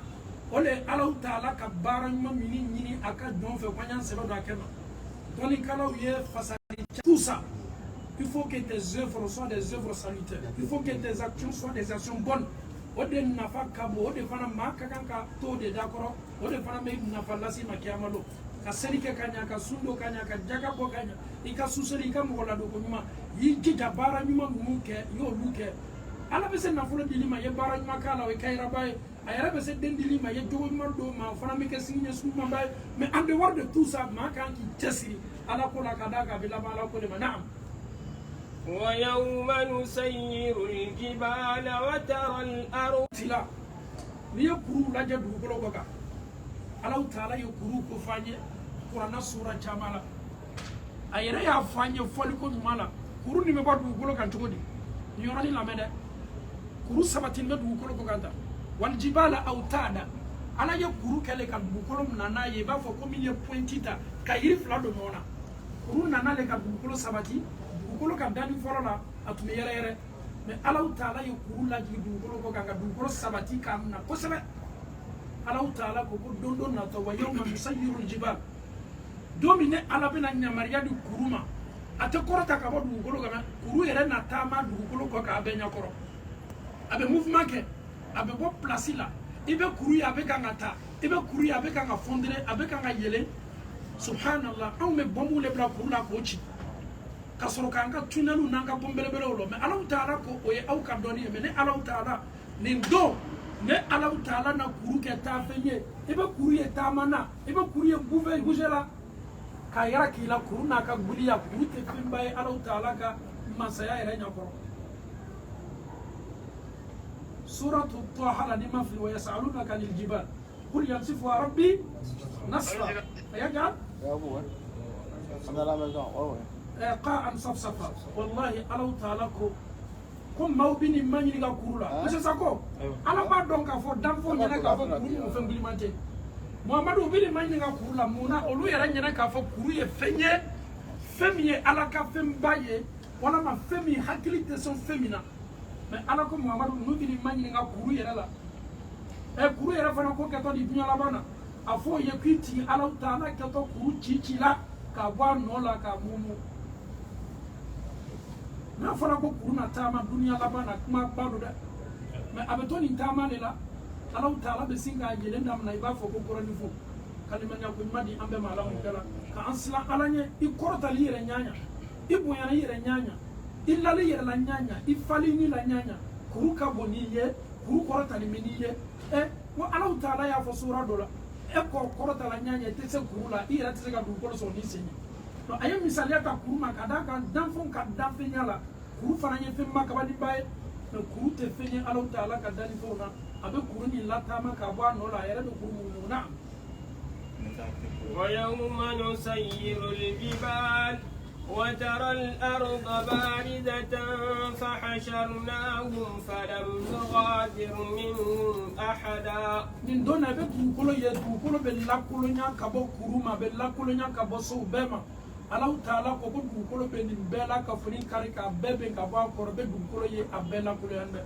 o le ye Ala taala ka baara ɲuman min ɲini a ka jɔn fɛ ko an y'an sɛbɛ don a kɛ ma dɔnnikɛlaw ye fasali tout ça il faut que tes œuvres soient des œuvres salutaires il faut que tes actions soient des actions bonnes o de nafa ka bon o de fana maa ka kan ka to de dakɔrɔ o de fana bɛ nafa lase ma kiyama don ka seli kɛ ka ɲa ka sun don ka ɲa ka jaga bɔ ka ɲa i ka suseli i ka mɔgɔ ladonko ɲuman y'i jija baara ɲuman ninnu kɛ i y'olu kɛ Ala bɛ se nafolo dili ma i ye baara ɲuman k'a la o ye kayiraba ye a yɛrɛ bɛ se den dili ma i ye jogo ɲuman d'o ma o fana bɛ kɛ sini ɲɛsugumanba ye mais en dehors de tout ça maa kan k'i cɛsiri Ala ko la ka d'a kan a bɛ laban Ala ko de ma naam ويوم نسير الجبال وترى الأرض tila n'i ye kuru lajɛ dugukolo kɔ kan Ala taala ye kuru ko f'an ye kuranna sura caman la a yɛrɛ y'a f'an ye fɔliko ɲuman la kuru nin bɛ bɔ dugukolo kan cogo di nin yɔrɔnin lamɛn dɛ kuru sabatini bɛ dugukolo ko kan tan wal jibala awtada Ala ye kuru kɛlen ka dugukolo mina n'a ye i b'a fɔ komi i ye pointi ta ka yiri fila don ɲɔgɔn na kuru nana le ka dugukolo sabati dugukolo ka dani fɔlɔ la a tun bɛ yɛrɛyɛrɛ mais Ala taala ye kuru lajigi dugukolo ko kan ka dugukolo sabati k'a mina kosɛbɛ Ala taala ko don dɔ natɔ wa yawma nusayyiru ljibal don min ne Ala bɛna yamaruya di kuru ma a tɛ kɔrɔta ka bɔ dugukolo kan kuru yɛrɛ na taama dugukolo kɔ k'a bɛɛ ɲɛkɔrɔ a bɛ mouvement kɛ a bɛ bɔ place la i bɛ kuru ye a bɛ kan ka taa i bɛ kuru ye a bɛ kan ka fondre a bɛ kan ka yɛlɛ subhanallah anw bɛ bɔnbɔn le bila kuru la k'o ci ka sɔrɔ k'an ka tunneliw n'an ka bɔn belebelew la mais Ala taala ko o ye aw ka dɔnni ye mais ne Ala taala nin don ne Ala taala na kuru kɛ taafɛn ye i bɛ kuru ye taama na i bɛ kuru ye bouger la k'a yɛrɛ k'i la kuru n'a ka guliya kuru tɛ fɛnba ye Ala taala ka masaya yɛrɛ ɲɛkɔrɔ suratu Taha la n'i ma fili wa yasalunaka anil jibal qul yansifuha rabbi nasfa ayaj'al قاعا صفصفا والله Ala taala ko maaw bɛ nin ma ɲini ka kuru la monsieur Sako Ala b'a dɔn k'a fɔ danfɔ ɲɛna k'a fɔ kuru ye fɛn giliman tɛ Muhamadu bɛ nin ma ɲini ka kuru la mun na olu yɛrɛ ɲɛna k'a fɔ kuru ye fɛn ye fɛn min ye Ala ka fɛnba ye walama fɛn min hakili tɛ sɔn fɛn min na mais Ala ko Muhamadu n'u bɛ nin ma ɲini ka kuru yɛrɛ la e kuru yɛrɛ fana ko kɛtɔ di dunya laban na a fɔ ye k'i tigi Alahu Taala kɛtɔ kuru ci la k'a bɔ a nɔ la k'a mumu n'a fɔra ko kuru na taama dunya laban na kuma ba do dɛ mais a bɛ to nin taama de la Alahu Taala bɛ sin k'a yelen daminɛ i b'a fɔ ko kɔrɔni fo kalimanya ko ɲuman di an bɛɛ ma Ala mun kɛra ka an silan Ala ɲɛ i kɔrɔtali yɛrɛ ɲaɲa i bonyana yɛrɛ ɲaɲa i lali yɛrɛ la ɲaɲa i falini la ɲaɲa kuru ka bon n'i ye kuru kɔrɔtali min n'i ye ko Alahu Taala y'a fɔ sura dɔ la kɔrɔtala ɲaɲa i tɛ se kuru la i yɛrɛ tɛ se ka dugukolo sɔrɔ n'i sen ye a ye misaliya ta kuru ma ka d'a kan danfɛnw ka danfɛnya la kuru fana ye fɛn makabaliba ye mais kuru tɛ fɛn ye Alahu Taala ka dannifɛnw na a bɛ kuru nin lataama ka bɔ a nɔ la a yɛrɛ bɛ kuru mun na ويوم نسير الجبال وترى الأرض باردة فحشرناهم فلم نغادر منهم أحدا nin don na bɛ dugukolo ye dugukolo bɛ lakolonya ka bɔ kuru ma bɛ lakolonya ka bɔ sow bɛɛ ma Alahu Taala ko dugukolo bɛ nin bɛɛ la ka foni kari k'a bɛɛ bɛn ka bɔ a kɔrɔ bɛ dugukolo ye a bɛɛ lakolonya dɛ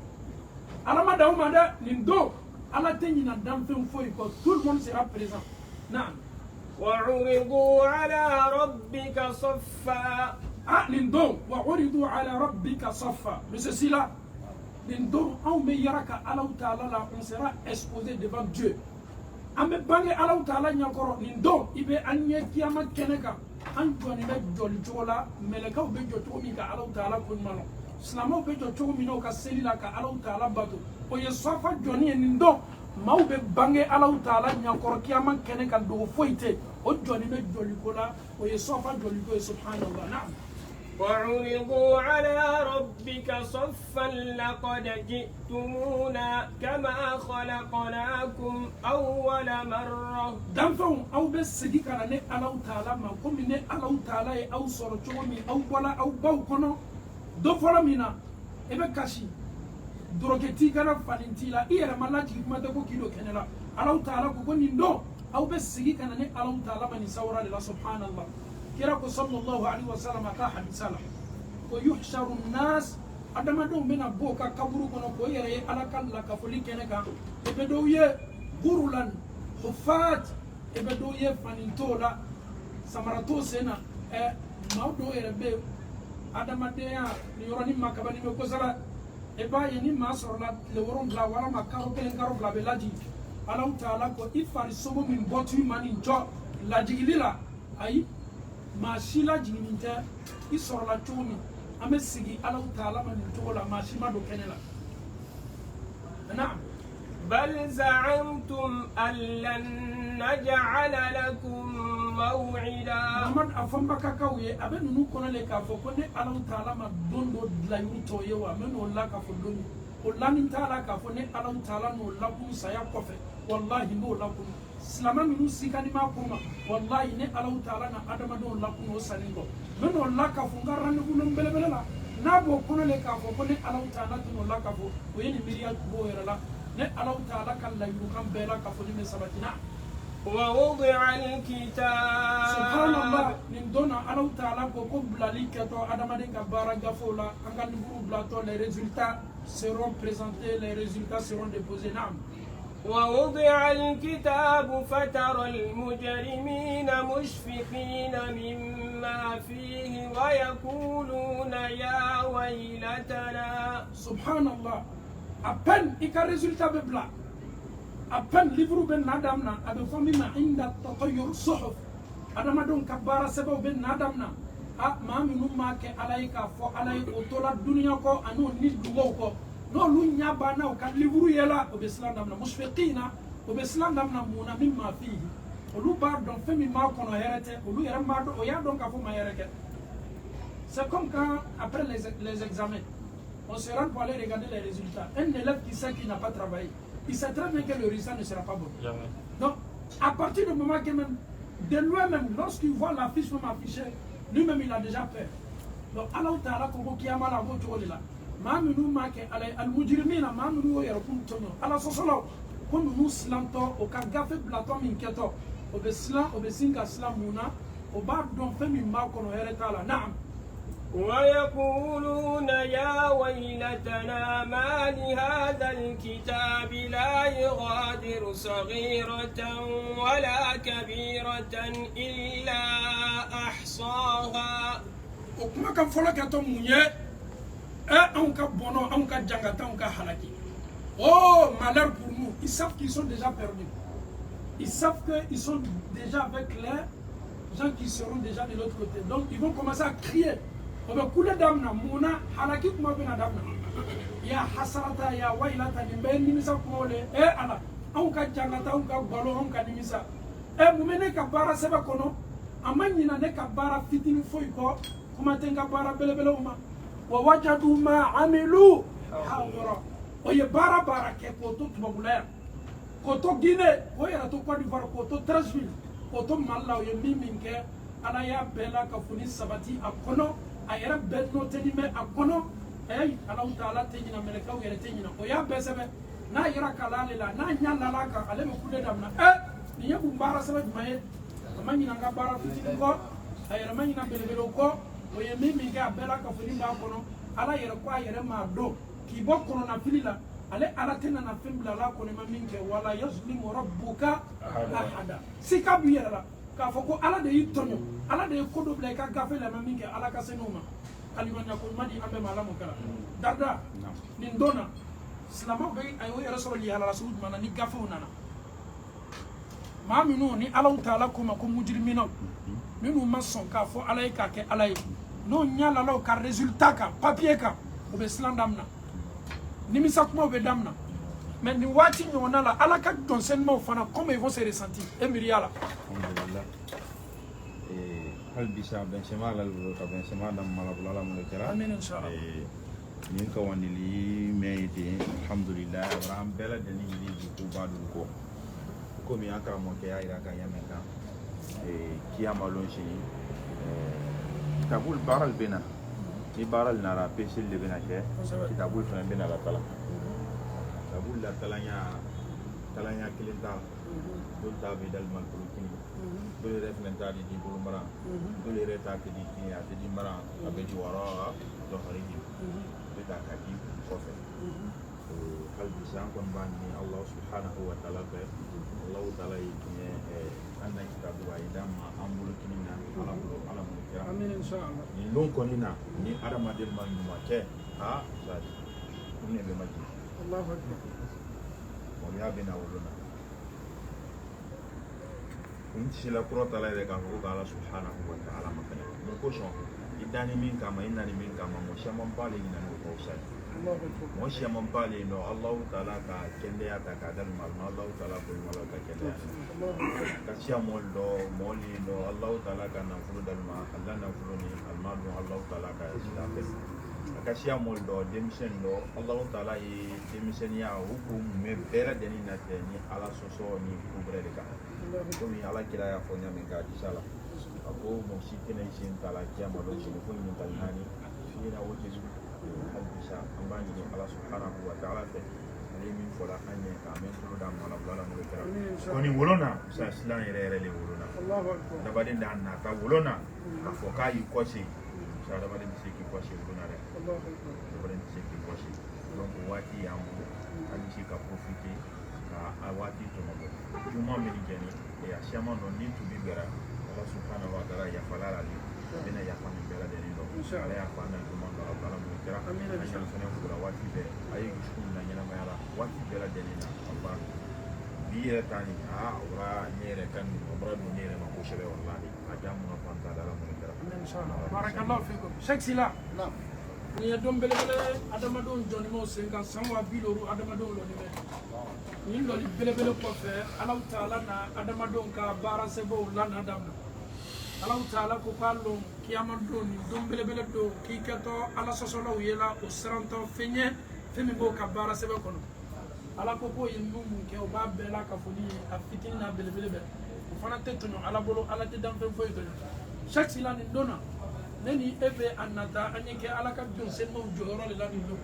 Ala ma dan o ma dɛ nin don Ala tɛ ɲina danfɛn foyi kɔ tout le monde sera présent naam وعرضوا على ربك صفا nin don وعرضوا على ربك صفا monsieur Sila nin don anw bɛ yara ka Alahu Taala la on sera exposé devant Dieu an bɛ bange Alahu Taala ɲɛkɔrɔ nin don i bɛ an ɲɛ kiyama kɛnɛ kan an jɔni bɛ jɔli cogo la mɛlɛkɛw bɛ jɔ cogo min ka Alahu Taala ko ɲuman dɔn silamɛw bɛ jɔ cogo min na u ka seli la ka Alahu Taala bato o ye safa jɔni ye nin don maaw bɛ bange Alahu Taala ɲɛkɔrɔ kiyama kɛnɛ kan dogo foyi tɛ o jɔni bɛ jɔli ko la o ye safa jɔli ko ye subhanallah naam وعرضوا على ربك صفا لقد جئتمونا كما خلقناكم أول مرة danfɛnw aw bɛ segin ka na ne Alahu Taala ma komi ne Alahu Taala ye aw sɔrɔ cogo min aw bɔla aw baw kɔnɔ dɔ fɔlɔ min na i bɛ kasi dorogɛ t'i kana fani t'i la i yɛrɛ ma lajigin kuma tɛ ko k'i don kɛnɛ la Alahu Taala ko nin don aw bɛ segin ka na ne Alahu Taala ma nin sawura de la subhanallah kira ko sallallahu alaihi wasallam ka hadisa la ko yuhsharu nas adamadenw bɛna bɔ ka kaburu kɔnɔ ko yɛrɛ ye Ala ka lakafoli kɛnɛ kan i bɛ dɔw ye gurulan hufat i bɛ dɔw ye fani t'o la samara t'o sen na maaw dɔw yɛrɛ bɛ yen adamadenya nin yɔrɔnin ma kabali bɛ kosɛbɛ i b'a ye ni maa sɔrɔla tile 7 walama kalo 1 kalo 2 a bɛ lajigi Alahu Taala ko i farisogo min bɔtɔ i ma nin jɔ lajigili la ayi maa si lajiginin tɛ i sɔrɔla cogo min an bɛ sigi Alahu Taala ma nin cogo la maa si ma don kɛnɛ la naam بل زعمتم أن لن نجعل لكم موعدا Muhammad a fɔ n ba ka kaw ye a bɛ ninnu kɔnɔ le k'a fɔ ko ne Alahu Taala ma don dɔ layiru tɔ ye wa n bɛ n'o la k'a fɔ don min o lanin t'a la k'a fɔ ne Alahu Taala n'o lakunu saya kɔfɛ wallahi n b'o lakunu silamɛ minnu sikani m'a ko ma wallahi ne Alahu Taala na adamadenw lakunu o sanni kɔ n bɛ n'o la k'a fɔ n ka rendez-vous non belebele la n'a b'o kɔnɔ le k'a fɔ ko ne Alahu Taala tɛ n'o la k'a fɔ o ye nin miiriya b'o yɛrɛ la ne Alahu Taala ka layiru kan bɛɛ la k'a fɔ nin bɛ sabati na ووضع الكتاب subhanallah nin don na Alahu Taala ko bilali kɛtɔ adamaden ka baara gafew la an ka livre bilatɔ les résultats seront présentés les résultats seront déposés naam ووضع الكتاب فترى المجرمين مشفقين مما فيه ويقولون يا ويلتنا subhanallah à peine i ka résultat bɛ bila à peine livre bɛ na daminɛ a bɛ fɔ min ma inda tatayyur suhuf adamadenw ka baara sɛbɛnw bɛ na daminɛ maa minnu m'a kɛ Ala ye k'a fɔ Ala ye o tola duniya kɔ ani o ni dugaw kɔ n'olu ɲɛ banna u ka livre yɛla o bɛ siran daminɛ mushfiqina o bɛ siran daminɛ mun na min ma fihi olu b'a dɔn fɛn min b'a kɔnɔ hɛrɛ tɛ olu yɛrɛ m'a dɔn o y'a dɔn k'a fɔ ma hɛrɛ kɛ c'est comme quand après les examens on se rend pour aller regarder les résultats un élève qui sait qu'il n'a pas travaillé il sait très bien que le résultat ne sera pas bon. Jamais. Donc, à partir du moment que même, de lui-même, lorsqu'il voit la fiche même affichée, lui-même il a déjà peur. Donc, Allah Ta'ala, comme qui a mal à votre là, Mamunu Make, Al-Mujrimina, Mamunu Yarakun Tono, Allah Sosolo, comme nous slanto, au Kagafe Platon Minketo, au Beslan, au Besinga Slamuna, au Bar d'Onfemi Makono Eretala, Naam. ويقولون يا ويلتنا ما لهذا الكتاب لا يغادر صغيرة ولا كبيرة إلا أحصاها. وكما كان فلك تومي أنك بونو أنك جانغاتا أنك halaki. Oh malheur pour nous, ils savent qu'ils sont déjà perdus. Ils savent qu'ils sont déjà avec les gens qui seront déjà de l'autre côté. Donc ils vont commencer à crier. On va couler damna muna halaki kuma bena damna. Ya hasarata ya wailata ni mbe nimisa kumole ala anka jangata anka balo anka nimisa mumene ka bara seba kono amanyina ne ka bara fitini foi ko kuma tenga bara belebele uma wa wajadu ma amilu hadira oye bara ke koto tubabulaya koto Guinée oye to Côte d'Ivoire koto Brazzaville koto Mala oye miminke ala ya bela ka funi sabati akono ayera bedno tenime akono Allah Ta'ala tejina meleka u yere tejina o ya besebe na yira kalale la na nyalla la ka ale me kude damna ni yebu mbara sebe maye amanyi nga bara fitini ko ayera manyi na belebelo ko o ye mimi ga bela ka funi ba kono ala yere ko ayere ma do ki bo kono na filila ale ala tena na fimbla la kono ma minke wala yazlimu rabbuka ahada sika bu yere la ka foko ala de yitonyo ala de ko do bla ka gafe la ma minke ala ka senuma alimanya ko madi ambe malamu kala darda ni ndona silama be ayo ya rasul ala rasul mana ni gafu nana ma minu ni Allah Ta'ala kuma ko mujrimina minu mason ka fo alay ka ke alay no nyala law ka résultat ka papier ka o be slandamna ni misa kuma o be damna mais ni wati nyona la ala ka don senmo fana comment ils vont se ressentir emiriala alhamdulillah hal bisa Benzema la ka Benzema dam malabula la mo kera amin inshallah nin ka wandili meede alhamdulillah ram bela de ni ko badu ko mi akara mo ke ayra ka yameka kiyama lon shi kitabul baral bina ni baral nara pesil le bina ke kitabul fana bina la tala kitabul la talanya kilinta dol tabi dal mal kulkini dole reflenta di bulu mara dole reta ke di kiya di mara abe di wara do hariji beta ka di kofe hal bisan kon bani Allah subhanahu wa ta'ala be Allah ta'ala yi anna kitabu wa idama ambulu kinina ala mu kira amin inshallah ni lon konina ni adama del man ma ke ha sa kunne be maji Allahu akbar mo ya bina wuluna inti la kurota la ka ko Allah subhanahu wa ta'ala makana mo ko so idani min kama inani min kama mo shaman pale ina ko sai mo shaman pale no Allah Ta'ala ka kende ya ta ka dal mal Allah Ta'ala ko mala ka kende ka shamol do moli do Allah Ta'ala ka na fulu dal ma Allah na fulu ni al ma do Allah Ta'ala ka sila be ka shamol do demission do Allah Ta'ala yi demission ya hukum me bera deni na teni ala soso ni kubre de ka komi ala kira ya fonya min ka disala ako mo sikene sin tala kiyama do sin ko ni talani ina wote su hal bisa ambani ni ala subhanahu wa ta'ala te ali min fola anye ka men to da mala bala mo kira koni wolona sa silan yere le wolona Allahu akbar da badin da na ta wolona ka fo kai kosi sa da badin se ki kosi wolona re Allahu akbar da badin se ki kosi donc wati yamu ani si ka profiter ka awati to mo juma mi jeni ya shama no ni to be bera Allah subhanahu wa ta'ala ya falala li bena ya fa min bera de ndo ala ya fa na juma no Allah mo kira amin inshallah sene ko la wati be ayi shukun na nyana mayala wati bera de na Allah biya tani ora nyere kan obra do nyere ma ko shebe wallahi ajamu na fanta dala mo kira amin inshallah barakallahu fikum Sheikh Sila Naam. ni dom belebele adama don joni mo senga sanwa biloru adama don lo ni me ni lo li belebele ko fe Allah Ta'ala na adama don ka bara sebo lana damna Allah Ta'ala ko kallo kiyama don ni dom belebele do ki kato ala sosolo yela o sranto fenye femi bo ka bara sebo kono ala ko ko yimbu mun ke o ba bela ka foni a fitin na belebele be o fana tetuno ala bolo ala te dam fen foy to Sheikh Sila ni dona neni ebe anata anyeke alaka don senmo joro le lani do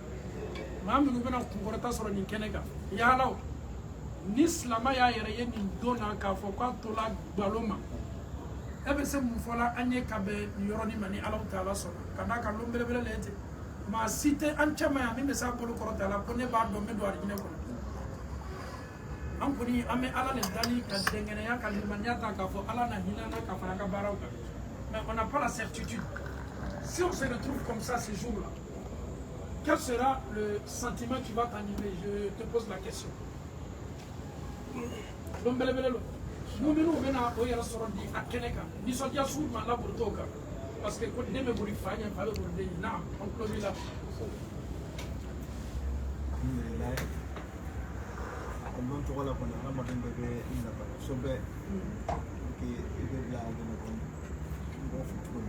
maminu bena kukorata soro ni kenega ya law ni islama ya yere ye ni dona ka fo kwa tola baloma ebe se mun fola anye kabe yoroni mani Allah taala sona kana ka lombele bele lete ma cité an chama ya mi mesa bolo ko taala ko ne ba do me do arjine ko an kuni ame ala le dali ka dengene ya kalimanya ta ka fo ala na hina na ka fara ka baraw ka mais on n'a pas la certitude si on se retrouve comme ça ces jours-là quel sera le sentiment qui va t'animer? Je te pose la question. Lombele bele lo muminu bena o yara sorodi akeneka ni so dia su ma la burtoka parce que ko deme buri fanya fa be buri na on close la alhamdulillah on don to wala ko na ma den be ina ba so be ki be bla de no ko bo futu ko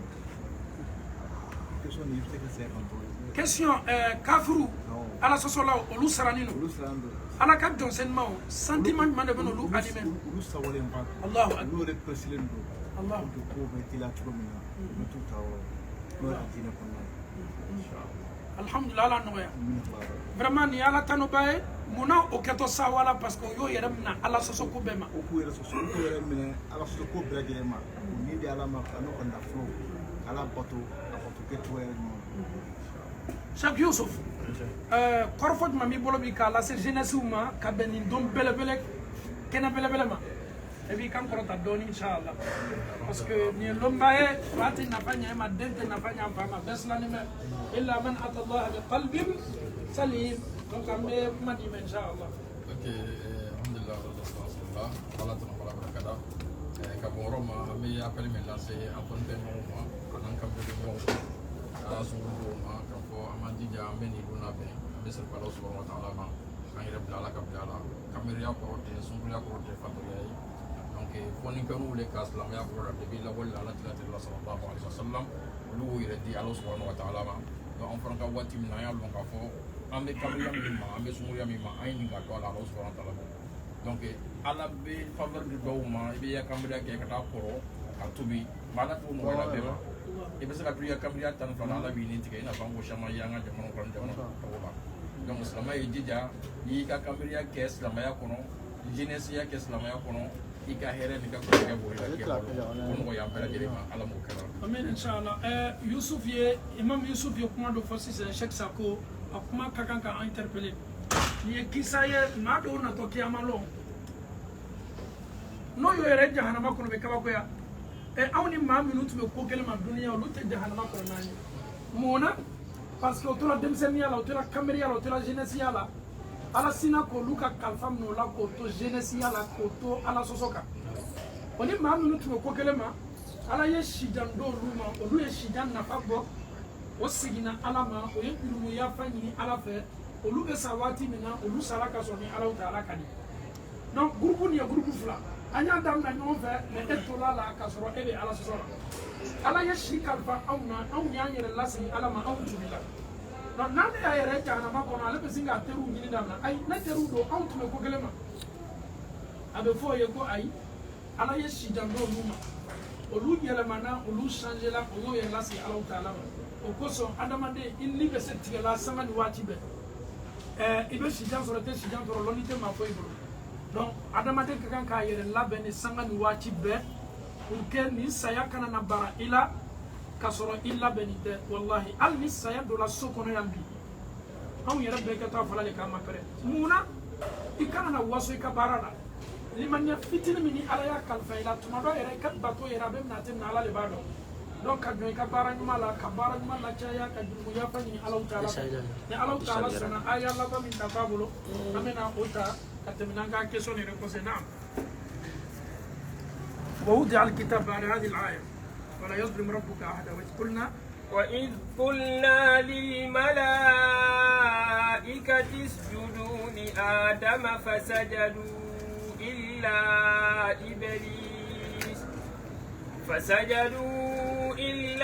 question ni fete se kan question kafuru ala sosola olu saranino ulu sarando ala ka donsenma sentiment man de beno lu anime ulu sawale mba Allahu akbar ulu re president do Allah ko be tila turumina mutu tawo no adina ko na alhamdulillah ala noya vraiment ni ala tano bae muna o keto sawala parce que yo yere na ala soso ko bema o ku yere soso ko yere mine ala soso ko bela jere ma ni di ala ma no ko na flo ala bato ke to yere no Cheikh Youssouf korfoj mami bolo bi ka la se jeunesse ma ka benin dom bele bele kena bele bele ma e bi kam korota doni inshallah parce que ni lombaye fati na fanya ma dente na fanya fama besla ni me illa man ata Allah bi qalbin salim donc amé mani inshallah ok alhamdulillah rasulullah wala tan wala barakada ka boro ma ami appel me lancer apon ben mo anan kam be mo ala sunu ma ka fo amandi jambe ni duna be besal palo subhanahu wa ta'ala ma kan yere bla la ka bla la kamera ko te sunu ya ko te fatale donc foni kanu le kaslam ya ko rabbi bi la wala ala tilati sallallahu alaihi wasallam lu yere di ala subhanahu wa ta'ala ma donc on prend ka wati min ya lo ka fo ambe kamera mi ma ambe sunu ya mi ma ay ni ga to ala subhanahu wa ta'ala donc ala be faveur du do ma be ya kamera ke ka ta poro ka tubi mana to mo la be ma e be se ka priya kamera tan fana la bi ni tige na bango shama yanga de mon kan de mon to ba donc islama e jija yi ka kamera ke islama ya kono jeunesse ya ke islama ya kono i ka here ni ka ko ke bo ila ke ko ya bela jere ma ala mo kala amen inshallah Youssouf ye imam Youssouf ye kuma do fosi c'est Cheikh Sako akuma kakan ka interpeller ni kisa ye na do na to kiyamalo no yo yere jahannama kono be kaba ko ya awni ma minutu be ko kelma dunya lu te jahannama kono nani mona parce que to la demsenia la to la caméra la to la jeunesse la ala sina ko luka kalfam no la ko to jeunesse la ko to ala sosoka oni ma minutu be ko kelma ala ye shidan do luma o lu ye shidan na fabo o sigina ala ma o ye birumu ya fanyini ala fe o lu be sawati mina o lu sala ka so ni ala taala kadi donc groupe ni groupe fla anya dam na ñoo fe ne etola la ka so ebe ala so ala ye shikal fa awna aw nya nyere lasi ala ma aw tubila no nande ya yere jana ma ko na le besinga teru ni dam na ay na teru do aw tume ko gelema abe fo ye ko ay ala ye shidan do luma o lu yele mana o lu changer la o yo ye lasi ala taala o ko so adama de inni be se tigela sama ni wati be ibe shidan so te shidan to lo ni te ma fo ibro donc adamate kan ka yere labbe ni sanga ni wati be pour que ni saya kana na bara ila kasoro illa benite wallahi al ni saya do la sokono yambi aw yere be ka ta fala le kama pere muna ikana na waso ka barana liman ya fitini mini ala ya kalfa ila tuma do yere ka bato yere be na tin ala le bado donc ka joy ka barani mala ka barani mala chaya ka dumu ya fani ala taala ni ala taala sana aya la ba min tababulo amena ota كتمناها كيسون يركوز نعم ووضع الكتاب على هذه الآية ولا يظلم ربك أحدا وإذ قلنا للملائكة اسجدوا لآدم فسجدوا إلا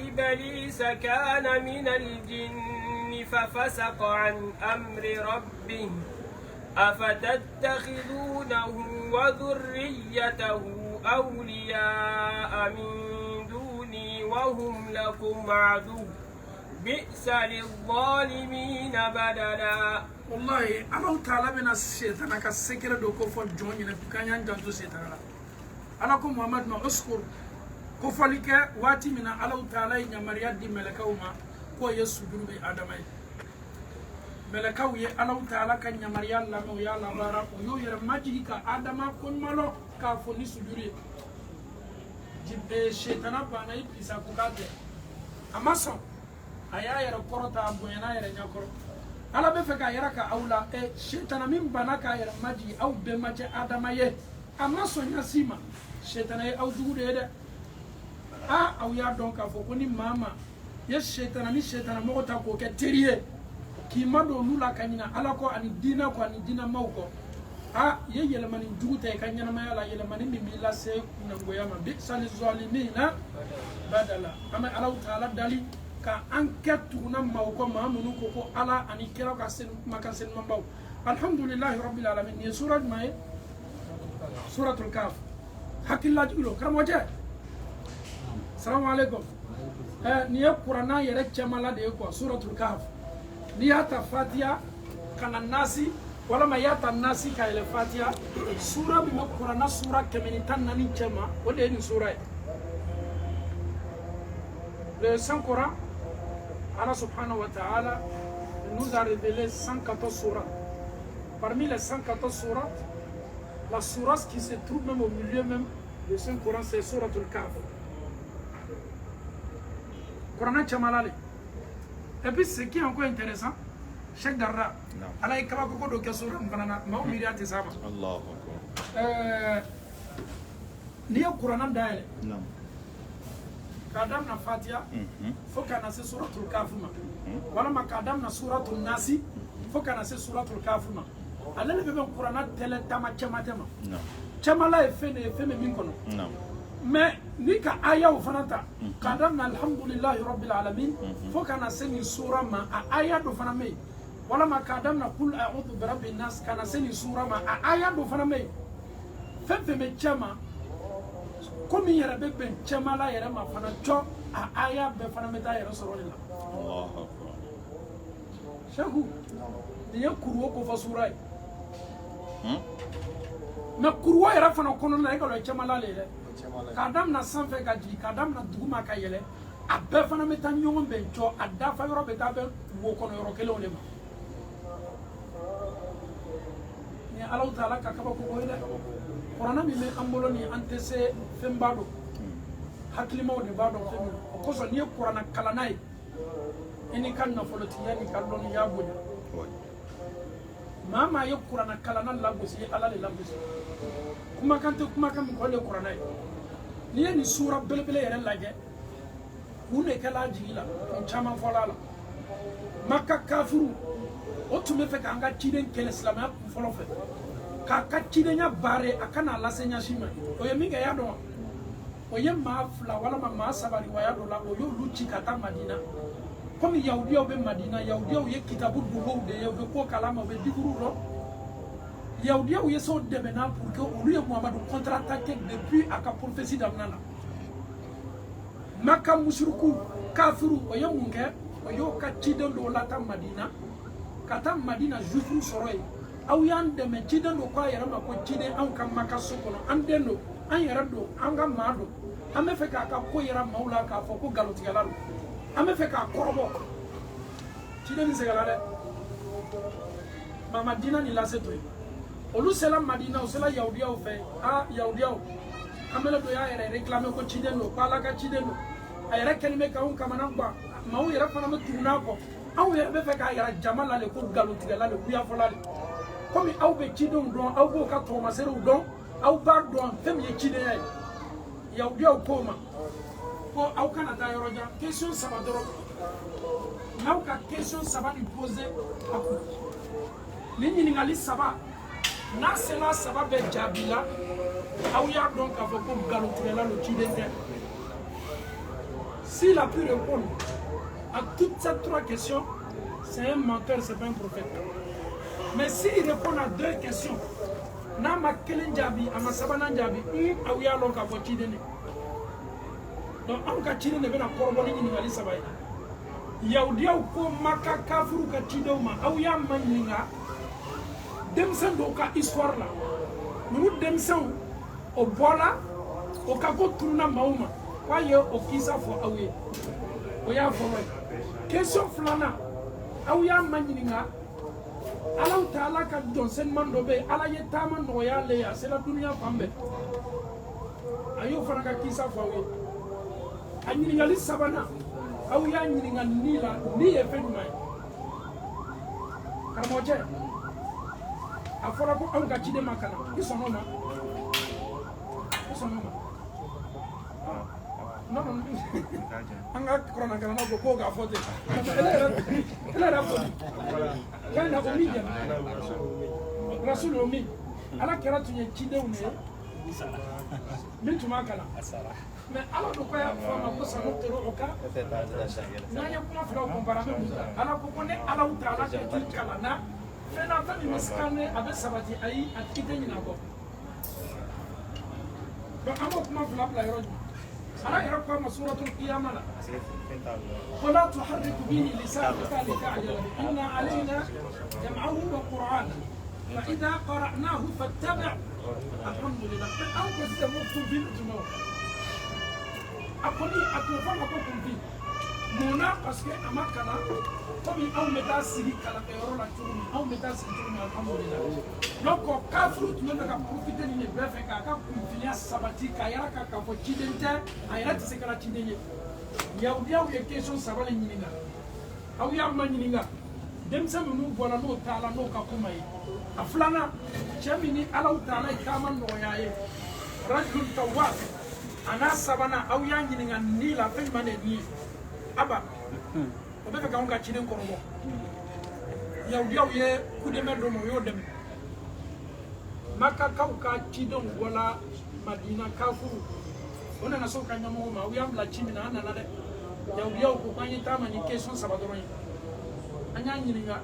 إبليس كان من الجن ففسق عن أمر ربه أفتتخذونه وذريته أولياء من دوني وهم لكم عدو بئس للظالمين بدلا والله الله تعالى من الشيطان كسكر دوكو فون جوني نكانيان جانتو سيتالا ala ko muhammad ma uskur ko folike wati mina ala taala nyamariya di melakaw ma ko yesujudu be adamay melakaw ye ala taala kan nyamariya la no ya la bara ko yo yere maji ka adama ko malo ka fo ni sujuri jibbe shetana bana ibisa ko kate amaso aya yere korota abuyana yere nyakoro ala be fe ka yere ka awla e shetana min bana ka yere maji aw be maje adama ye amaso nyasima shetana ye aw dugude de aw ya donc ka fo ko ni mama ye shetana ni shetana mo ta ko ke teriye ki mado lula kanyina ala ko ani dina mawko ye yelemani dugute kanyana ma yala yelemani mi la se nango yama bi sal zalimina badala ama ala taala dali ka enquête na mawko mamunu ko ala ani kira ka sen makasen mambaw alhamdulillah rabbil alamin ni surat may suratul kaf hakilla julo karamoje assalamu alaikum ni qur'ana yere chamala de ko suratul kaf ni hata fatiha kana nasi wala ma yata nasi ka ile fatiha sura bi qur'ana sura kemeni tan nani chama wala ni sura le saint coran Allah subhanahu wa ta'ala nous a révélé 114 sourates. Parmi les 114 sourates, la sourate qui se trouve même au milieu même de saint coran, c'est suratul kaf. Coran chamalale. Et puis ce qui est encore intéressant, Cheikh Darra, Allah est capable de faire sur ma umiriya tisama. Allahu akbar. Ni Coran d'aile. Kadam na Fatiha, faut qu'on a ce suratul kafuma. Voilà ma kadam na suratul nasi, faut qu'on a ce suratul kafuma. Allah ne veut pas Coran tel tama chama tema. Non. Chama la fait me minkono. Non. Mais ni ka aya o fanata kadam na alhamdulillah rabbil alamin faut qu'on a ce sura ma aya do faname. Wala ma kadam na kul a'udhu bi rabbin nas kana ce sura ma aya do faname. Fait me chama comme il y a des gens qui ma fana cho a aya be fana meta yera sorolila Allahu akbar shagu ni yakuru ko fasurai na kurwa yera fana kono na ko chamala lele kadam na sanfe ka ji kadam na duguma ka yele a be fana meta nyongo be cho ada fa yoro be ta be wo kono yoro kele olema ni Allah taala ka ka ko ile Corona mi me ambolo ni antese fembado haklimo de bado femu ko so ni Corona kala nay ini kan na foloti yani kallon ya bunya mama ye Corona kala nan labusi ala le labusi kuma kan ko le Corona ni ni sura belbele yere laje une kala jigila on chama folala makka kafiru o tume fe kanga chiden kele islamia folo fe ka chidenya bare akana la senya shima o ye minga ya do o ye ma fla wala ma sabari wa ya do la o yo luchi kata madina comme yaudi o be madina yaudi o ye kitabu dugo de yo be ko kalama be diguru ro yaudi o ye so de bena pour que o lui Muhammad contre-attaquer depuis aka prophétie d'amnala makka mushriku kafiru o ye munke o yo ka chiden do la ta madina kata madina jufu soroy aw yande me chiden do ko yara ma ko chiden an kam maka sokono an dendo an yara do an ga mado ame fe ka ko yara maula ka fo ko galoti galalo ame fe ka korobo chiden ni segalale ma madina ni la seto olu sela madina o sela yaudia o fe yaudia o amela do ya yara réclamer ko chiden do pala ka chiden do ayara kelme ka on kamana ba mawu yara fana me tuna ko aw yara be fe ka yara jamala le ko galoti galalo kuya folale comme aw be chidon don aw bo ka to masero don aw ba don fem ye chide ya yaudi aw koma ko aw kana ta yoroja question sabadoro naw ka question sabani poser aku ni ngali saba na sela saba be jabila aw ya don ka fo ko galotirela lo chide. S'il a pu répondre à toutes ces trois questions, c'est un menteur, c'est pas un prophète. Mais s'il répond à deux questions, Nama Kelen Jabi, Amasabana Jabi, Awia Lonka Chidene. Donc, Anka Chidene Bena Koroboni in Wali Sabai. Yaudia ko Maka Kafuru Katidoma, Awia Maninga, Demsan Doka histoire là. Nous Demsan au Bola, o ka ko turuna maaw ma k'a ye o kisa fɔ aw ye o y'a fɔlɔ ye question filanan aw y'a ma ɲininka Alaw Taala ka dɔnsenman dɔ bɛ yen Ala ye taama nɔgɔya ale ye a sera duniya fan bɛɛ a y'o fana ka kisa fɔ aw ye a ɲininkali sabanan aw y'a ɲininka ni la ni ye fɛn jumɛn ye karamɔgɔcɛ a fɔra ko anw ka ciden ma kalan i sɔnn'o ma i sɔnn'o ma non non an ka kuranakalannaw ko k'o k'a fɔ ten ele yɛrɛ fɔ k'a na o min jɛna rasul o min ala kɛra tun ye cidenw ye min tun b'a kalan mais ala ko ko y'a fɔ a ma ko sanutero o kan n'an ye kuma filaw compara an bɛ mun ta ala ko ko ne Alaw Taala kɛ k'i kalan na fɛn na fɛn min bɛ se ka ne a bɛ sabati ayi a tigi tɛ ɲinɛ a kɔ donc an b'o kuma fila bila yɔrɔ jumɛn ala yɛrɛ ko a ma suratul qiyama la ولا تحرك به لسانك لتعجل به إن علينا جمعه وقرآنه فإذا قرأناه فاتبع الحمد لله أو كذبتم به الجمهور أقولي أتوفى أقولكم به مناقص كأمكنا طبعا أو متاسري كلا كيرولا ترومي أو متاسري ترومي الحمد لله لوكو كافرو تمنى كبروفيتي ني بفك كا كونفينيا سباتي كايرا كا كفو تشيدنتا ايرا تسكرا تشيدني yaw ye question sabale ɲininka aw y'a ma ɲininka denmisɛn minnu bɔra n'o taala n'o ka kuma ye a filanan cɛ min ni Alaw Taala ye taama nɔgɔya ye rajulun tawwab a n'a sabanan aw y'a ɲininka ni la fɛn jumɛn de ni ye aba o bɛ fɛ k'anw ka ciden kɔrɔbɔ yahudiyaw ye kudɛmɛ dɔ ma o y'o dɛmɛ makakaw ka cidenw bɔla madina kafuru o nana so ka ɲɛmɔgɔ ma aw y'an bila ci min na an nana dɛ yahudiyaw ko k'an ye taama ni question saba dɔrɔn ye an y'a ɲininka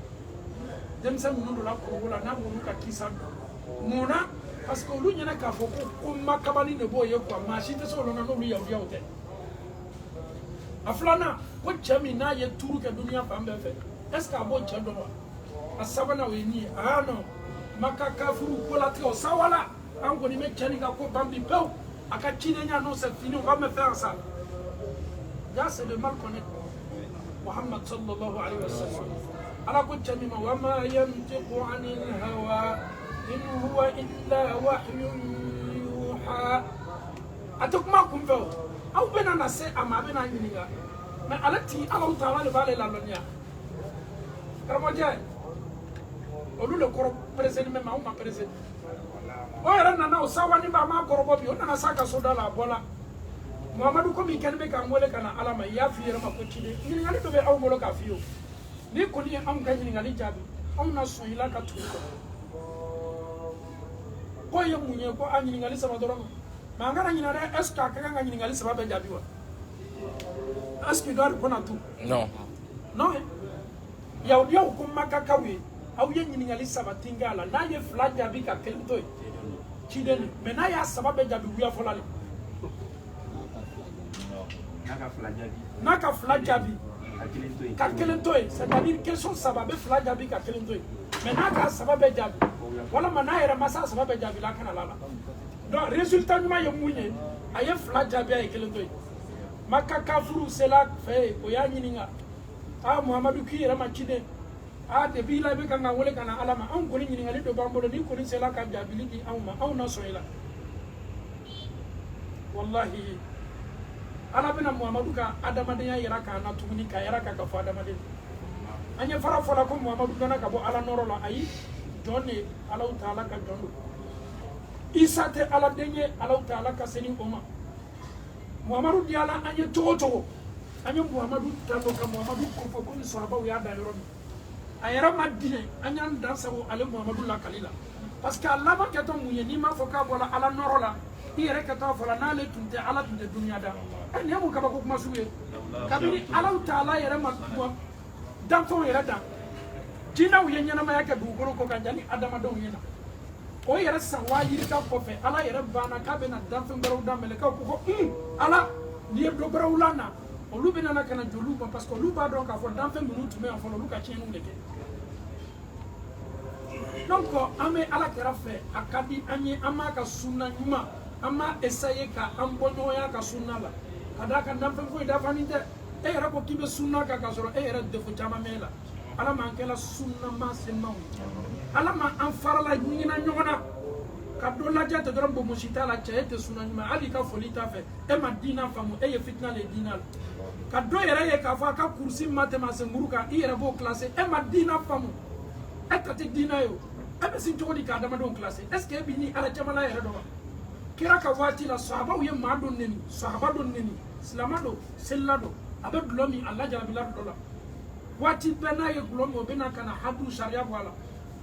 denmisɛn minnu donna kɔrɔbɔ la n'a b'olu ka kisa dɔn mun na parce que olu ɲɛna k'a fɔ ko makabali de b'o ye quoi maa si tɛ se olu na n'olu yahudiyaw tɛ a filanan ko cɛ min n'a ye tuuru kɛ duniya fan bɛɛ fɛ est ce que a b'o cɛ dɔn wa a sabanan o ye nin ye ah non maka kafuru kolatigɛ o sawala an kɔni bɛ cɛ nin ka ko ban bi pewu a ka cidenya n'o c'est fini on va me faire ça là c'est le mal connaître Muhammad sallallahu alayhi wa sallam ala ko cɛ min ma wa ma yantiqu anil hawa in huwa illa wahyun yuha a tɛ kuma kunfɛ o aw bɛna na se a ma a bɛna ɲininka mais ale ti Alaw Taala de b'ale ladɔnniya karamɔgɔcɛ olu le kɔrɔ preseni mɛ anw ma preseni o yɛrɛ nana o sawani ba ma kɔrɔbɔ bi o nana sa ka so da la a bɔla Muhamadu komi kɛnɛ bɛ k'an wele ka na Ala ma i y'a f'i yɛrɛ ma ko ciden ɲininkali dɔ bɛ aw bolo k'a f'i ye o ni kɔni ye anw ka ɲininkali jaabi anw na sɔn i la ka tugu kɔ ko ye mun ye ko a ɲininkali saba dɔrɔn mais an kana ɲinɛ dɛ est ce que a ka kan ka ɲininkali saba bɛɛ jaabi wa est ce que doit répondre à tout non non yahudiyaw ko makakaw ye aw ye ɲininkali saba tin kɛ a la n'a ye fila jaabi ka kelen to yen ciden de mais n'a y'a saba bɛɛ jaabi wuya fɔla le n'a ka fila jaabi ka kelen to yen c'est à dire question saba a bɛ fila jaabi ka kelen to yen mais n'a ka saba bɛɛ jaabi walama n'a yɛrɛ ma se a saba bɛɛ jaabi la a kana la la donc résultat ɲuman ye mun ye a ye fila jaabi a ye kelen to yen maka kafuru sela fɛ o y'a ɲininka ah Muhamadu k'i yɛrɛ ma ciden ah depuis la i bɛ kan ka wele ka na Ala ma anw kɔni ɲininkali dɔ b'an bolo ni kɔni sela ka jaabili di anw ma anw na sɔn i la wallahi Ala bɛna Muhamadu ka adamadenya yira k'an na tuguni k'a yira k'a ka fɔ adamaden an ye fara fɔla ko Muhamadu gana ka bɔ Ala nɔrɔ la ayi jɔn de Alaw Taala ka jɔn don Isa tɛ Ala den ye Alaw Taala ka se ni o ma Muhamadu di Ala an ye cogo o cogo an ye Muhamadu tando ka Muhamadu kofɔ komi sahabaw y'a da yɔrɔ min a yɛrɛ ma dinɛ an y'an dan sago ale Muhamadu lakali la parce que a laban kɛtɔ mun ye n'i m'a fɔ k'a bɔra Ala nɔrɔ la i yɛrɛ kɛtɔ fɔla n'ale tun tɛ Ala tun tɛ duniya da nin ye mun kabako kuma sugu ye kabini Alaw Taala yɛrɛ ma danfɛnw yɛrɛ dan jinɛw ye ɲɛnamaya kɛ dugukolo ko kan yanni adamadenw ye na o yɛrɛ san waa yirika kɔfɛ Ala yɛrɛ banna k'a bɛna danfɛn wɛrɛw da mɛlɛkɛw ko Ala n'i ye dɔ wɛrɛw la na olu bɛ nana ka na joliw ma parce que olu b'a dɔn k'a fɔ danfɛn minnu tun bɛ yan fɔlɔ olu ka tiɲɛniw de kɛ donc an bɛ Ala kɛra fɛ a ka di an ye an b'a ka sunna ɲuman ama essayer ka ambonoya ka sunna la kada ka nan fo da faninte e yɛrɛ ko k'i bɛ sunna kan ka sɔrɔ e yɛrɛ defo caman mɛn la ala m'an kɛla sunna masenmaw ala ma an farala ɲinina ɲɔgɔn na ka dɔ lajɛ tɛ dɔrɔn bomosi t'a la cɛ e tɛ sunna ɲuman hali ka foli t'a fɛ e ma diina faamu e ye fitina le diina la ka dɔ yɛrɛ ye k'a fɔ a ka kurusi ma tɛmɛ a senkuru kan i yɛrɛ b'o classé e ma diina faamu e ta tɛ diina ye o e bɛ sin cogo di k'a adamadenw classé est ce que e b'i ni ala caman la yɛrɛ dɔ wa kira ka waati la sahabaw ye maa dɔ neni sahaba dɔ neni silama dɔ selila dɔ a bɛ dulɔ min a lajarabila dɔ la waati bɛɛ n'a ye dulɔ min o bɛ na ka na hadu sariya bɔ a la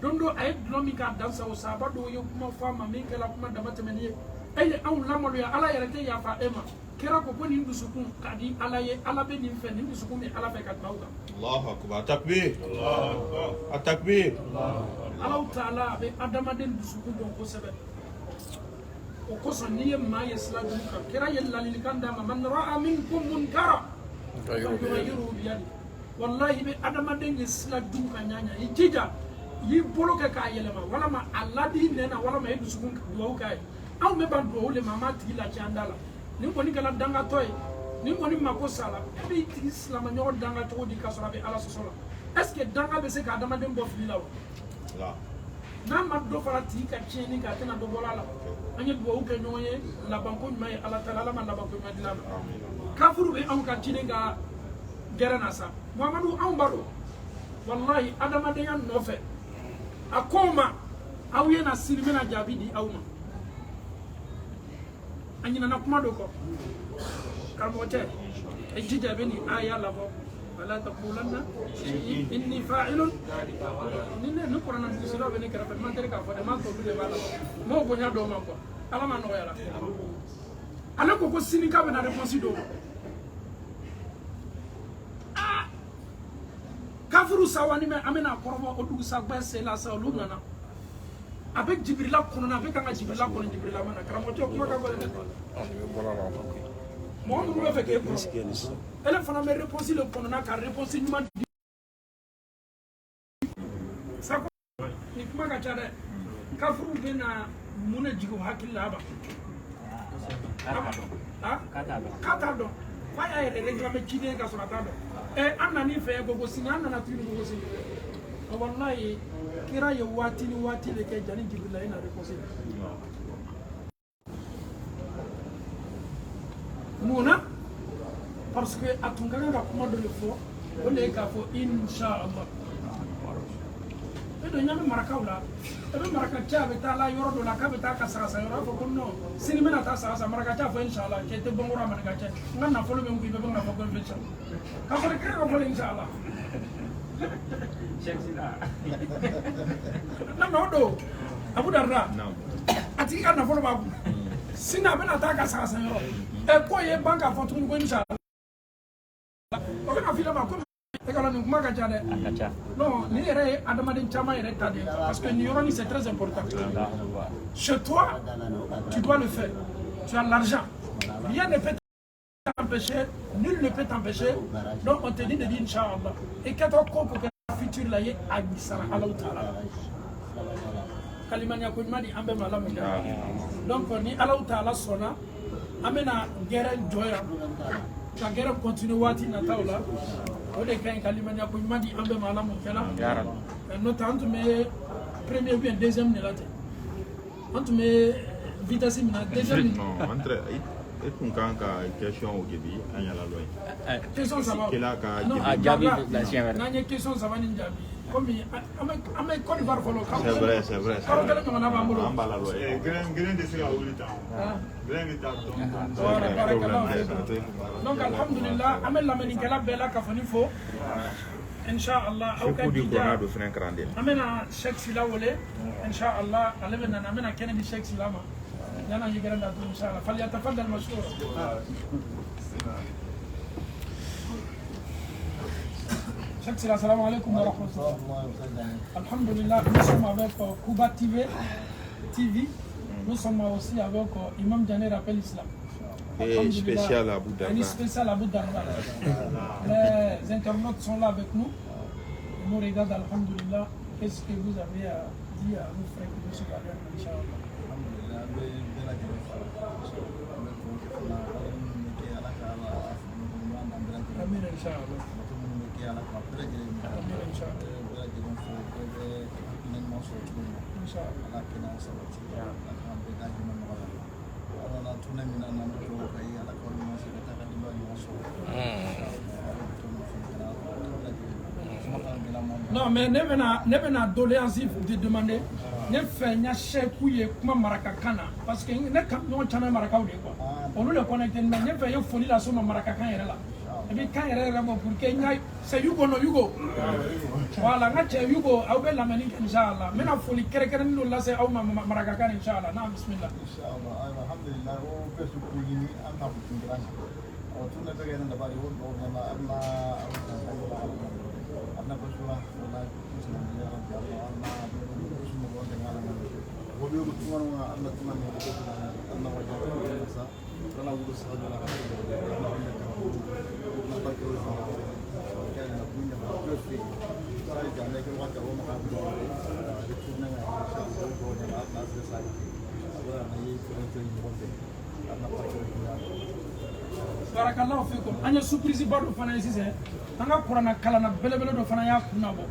don dɔ a ye dulɔ min k'a dansa o sahaba dɔw ye kuma fɔ a ma min kɛra kuma dama tɛmɛni ye e ye anw lamaloya ala yɛrɛ tɛ yafa e ma kira ko ko nin dusukun ka di ala ye ala bɛ nin fɛ nin dusukun bɛ ala fɛ ka tɛmɛ aw kan. Allahu akbar takbir a takbir Allahu taala a bɛ adamaden dusukun dɔn kosɛbɛ o kosɔn n'i ye maa ye sira jugu kan kira ye ladilikan d'a ma man ra'a minkum munkara falyughayyirhu biyadihi wallahi i bɛ adamaden ye sira jugu kan ɲaɲa i jija i y'i bolo kɛ k'a yɛlɛma walama a ladi nɛn na walama i dusukun duwawu k'a ye anw bɛ ban duwawu le ma an b'a tigi laci an da la nin kɔni kɛra dangatɔ ye nin kɔni mako sa la e b'i tigi silamɛɲɔgɔn danga cogo di k'a sɔrɔ a bɛ ala sɔsɔ la est ce que danga bɛ se ka adamaden bɔ fili la wa n'a ma dɔ fara tigi ka tiɲɛni kan a tɛna dɔ bɔra a la an ye duwawu kɛ ɲɔgɔn ye labanko ɲuman ye ala taala ala ma labanko ɲuman dilan ma kafuru bɛ anw ka ciden ka gɛrɛ na sa muhamadu anw b'a dɔn walahi adamadenya nɔfɛ a ko ma aw ye na sini bɛna jaabi di aw ma a ɲinana kuma dɔ kɔ karamɔgɔ cɛ e jija bɛ nin aya labɔ wala taqulanna inni fa'ilun ni ne kuranna sira bɛ ne kɛrɛfɛ man tɛ k'a fɔ dɛ man tɔ de b'a la m'o bonya dɔ ma quoi ala ma nɔgɔya la ale ko sini k'a bɛ na réponse dɔ kafuru sawani mɛ an bɛna kɔrɔbɔ o dugusajɛ sela sa olu nana a bɛ jibirila kɔnɔna a bɛ kan ka jibirila kɔnɔ jibirila mana karamɔgɔ cɛ kuma ka gɛlɛn dɛ mɔgɔ minnu bɛ fɛ k'e kɔrɔ ele fana bɛ réponse le kɔnɔna ka réponse ɲuman di sako ni kuma ka ca dɛ kafuru bɛ na mun de jigin o hakili la aba k'a t'a dɔn fa y'a yɛrɛ réclamé ciden ka sɔrɔ a t'a dɔn an nan'i fɛ gogo sini an nana tuguni gogo sini wallahi kira ye waati ni waati de kɛ jani jibirila i na réponse mun na parce que a tun ka kan ka kuma dɔ de fɔ o de ye k'a fɔ inshallah e dɔ ɲɛ bɛ marakaw la e bɛ maraka cɛ a bɛ taa la yɔrɔ dɔ la k'a bɛ taa ka sagasa yɔrɔ a fɔ ko non sini n bɛna taa sagasa maraka cɛ a fɔ inshallah cɛ tɛ bɔnkɔrɔ a manika cɛ n ka nafolo bɛ n kun i bɛ bɔ n ka fɔ ko n fɛ cɛ k'a fɔ kira ka fɔ inshallah na n'o don Abu Darda a tigi ka nafolo b'a kun sini a bɛna taa ka sagasa yɔrɔ ko ye ban k'a fɔ tuguni ko inshallah o bɛna f'i la ma ko e ka nin kuma ka ca dɛ non ni yɛrɛ ye adamaden caman yɛrɛ ta de parce que nin yɔrɔnin c'est très important chez toi tu dois le faire tu as l'argent rien ne peut t'empêcher nul ne peut t'empêcher donc on te dit de dire inchallah et que toi ko que futur la ye a gisara Allah taala kalimanya ko mani ambe malamu donc ni Allah taala sona amena gere joya ka gere continue wati na tawla o de kan kalimanya ko mani ambe malamu kala notamment me premier bien deuxième ne late on me vitesse mina deuxième non entre et tun kan ka question o gibi an yala loy question ça va kila ka jabi la sienne nanye question ça va ni jabi comme ame Côte d'Ivoire folo c'est vrai karo kala ngona ba mulo an bala loy Gren de sira wulita Gren de ta donc alhamdulillah ame lameni kala bela ka fani fo inshallah au ka dija do fren grande amena cheikh sila wole inshallah alebena amena kene di cheikh sila ma yana yigara da inshallah falyatafaddal mashkura cheikh sila assalamu alaikum wa rahmatullah alhamdulillah nous sommes avec Kuba TV nous sommes aussi avec Imam Diané rappel islam et spécial à Abu Darda. Spécial à Abu Darda. Les internautes sont là avec nous. Ils nous regardent, alhamdulillah. Qu'est-ce que vous avez à dire à nos frères qui nous regardent, Inch'Allah? bɛ bɛɛ lajɛlen fo an bɛ dugawu kɛ fana ala minnu bɛ kɛ ala ka ala ɲuman na bɛɛ lajɛlen Amin inshallah. bato minnu bɛ kɛ ala ka bɛɛ lajɛlen Amin inshallah. bɛɛ lajɛlen fo bɛɛ bɛ hakilina ɲuman sɔrɔ cogo min na Inshallah. ala kɛnɛya sabati ala k'an bɛɛ ka ɲuman nɔgɔya ala la tunɛ min na n'an bɛ dugawu kɛ ala ka ɲuman sɔrɔ ka taa ka denbaya ɲuman sɔrɔ Non, mais ne bɛna doléance de demander ne fɛ n ka sɛku ye kuma marakakan na parce que ne ka ɲɔgɔn caman marakaw de ye quoi olu de connecté mais ne fɛ n ye foli lase u ma marakakan yɛrɛ la et puis kan yɛrɛ bɔ pour que n ka c'est Yugo no Yugo voilà n ka cɛ Yugo aw bɛ lamɛnni kɛ inshallah n bɛna foli kɛrɛnkɛrɛnnen dɔ lase aw ma marakakan na inshallah naam bismillah inshallah alhamdulillah o bɛ su ko ɲini an ka kun dira tun ne bɛ kɛ ne dabali o dɔw ɲɛna Allah bersyukur Allah Islam ya Rabbi Allah semua orang dengan Allah wabi semua orang Allah Tuhan yang kita Allah wajib kita karena urus sahaja lah Allah nampak terus kan punya perfect saya jangan ke waktu orang makan itu nang insya-Allah boleh Allah selesai Allah ini kita ini boleh Allah pakai barakallahu fikum an ye surprise ba dɔ fana ye sisan an ka kuranna kalanna belebele dɔ fana y'a kunna bɔ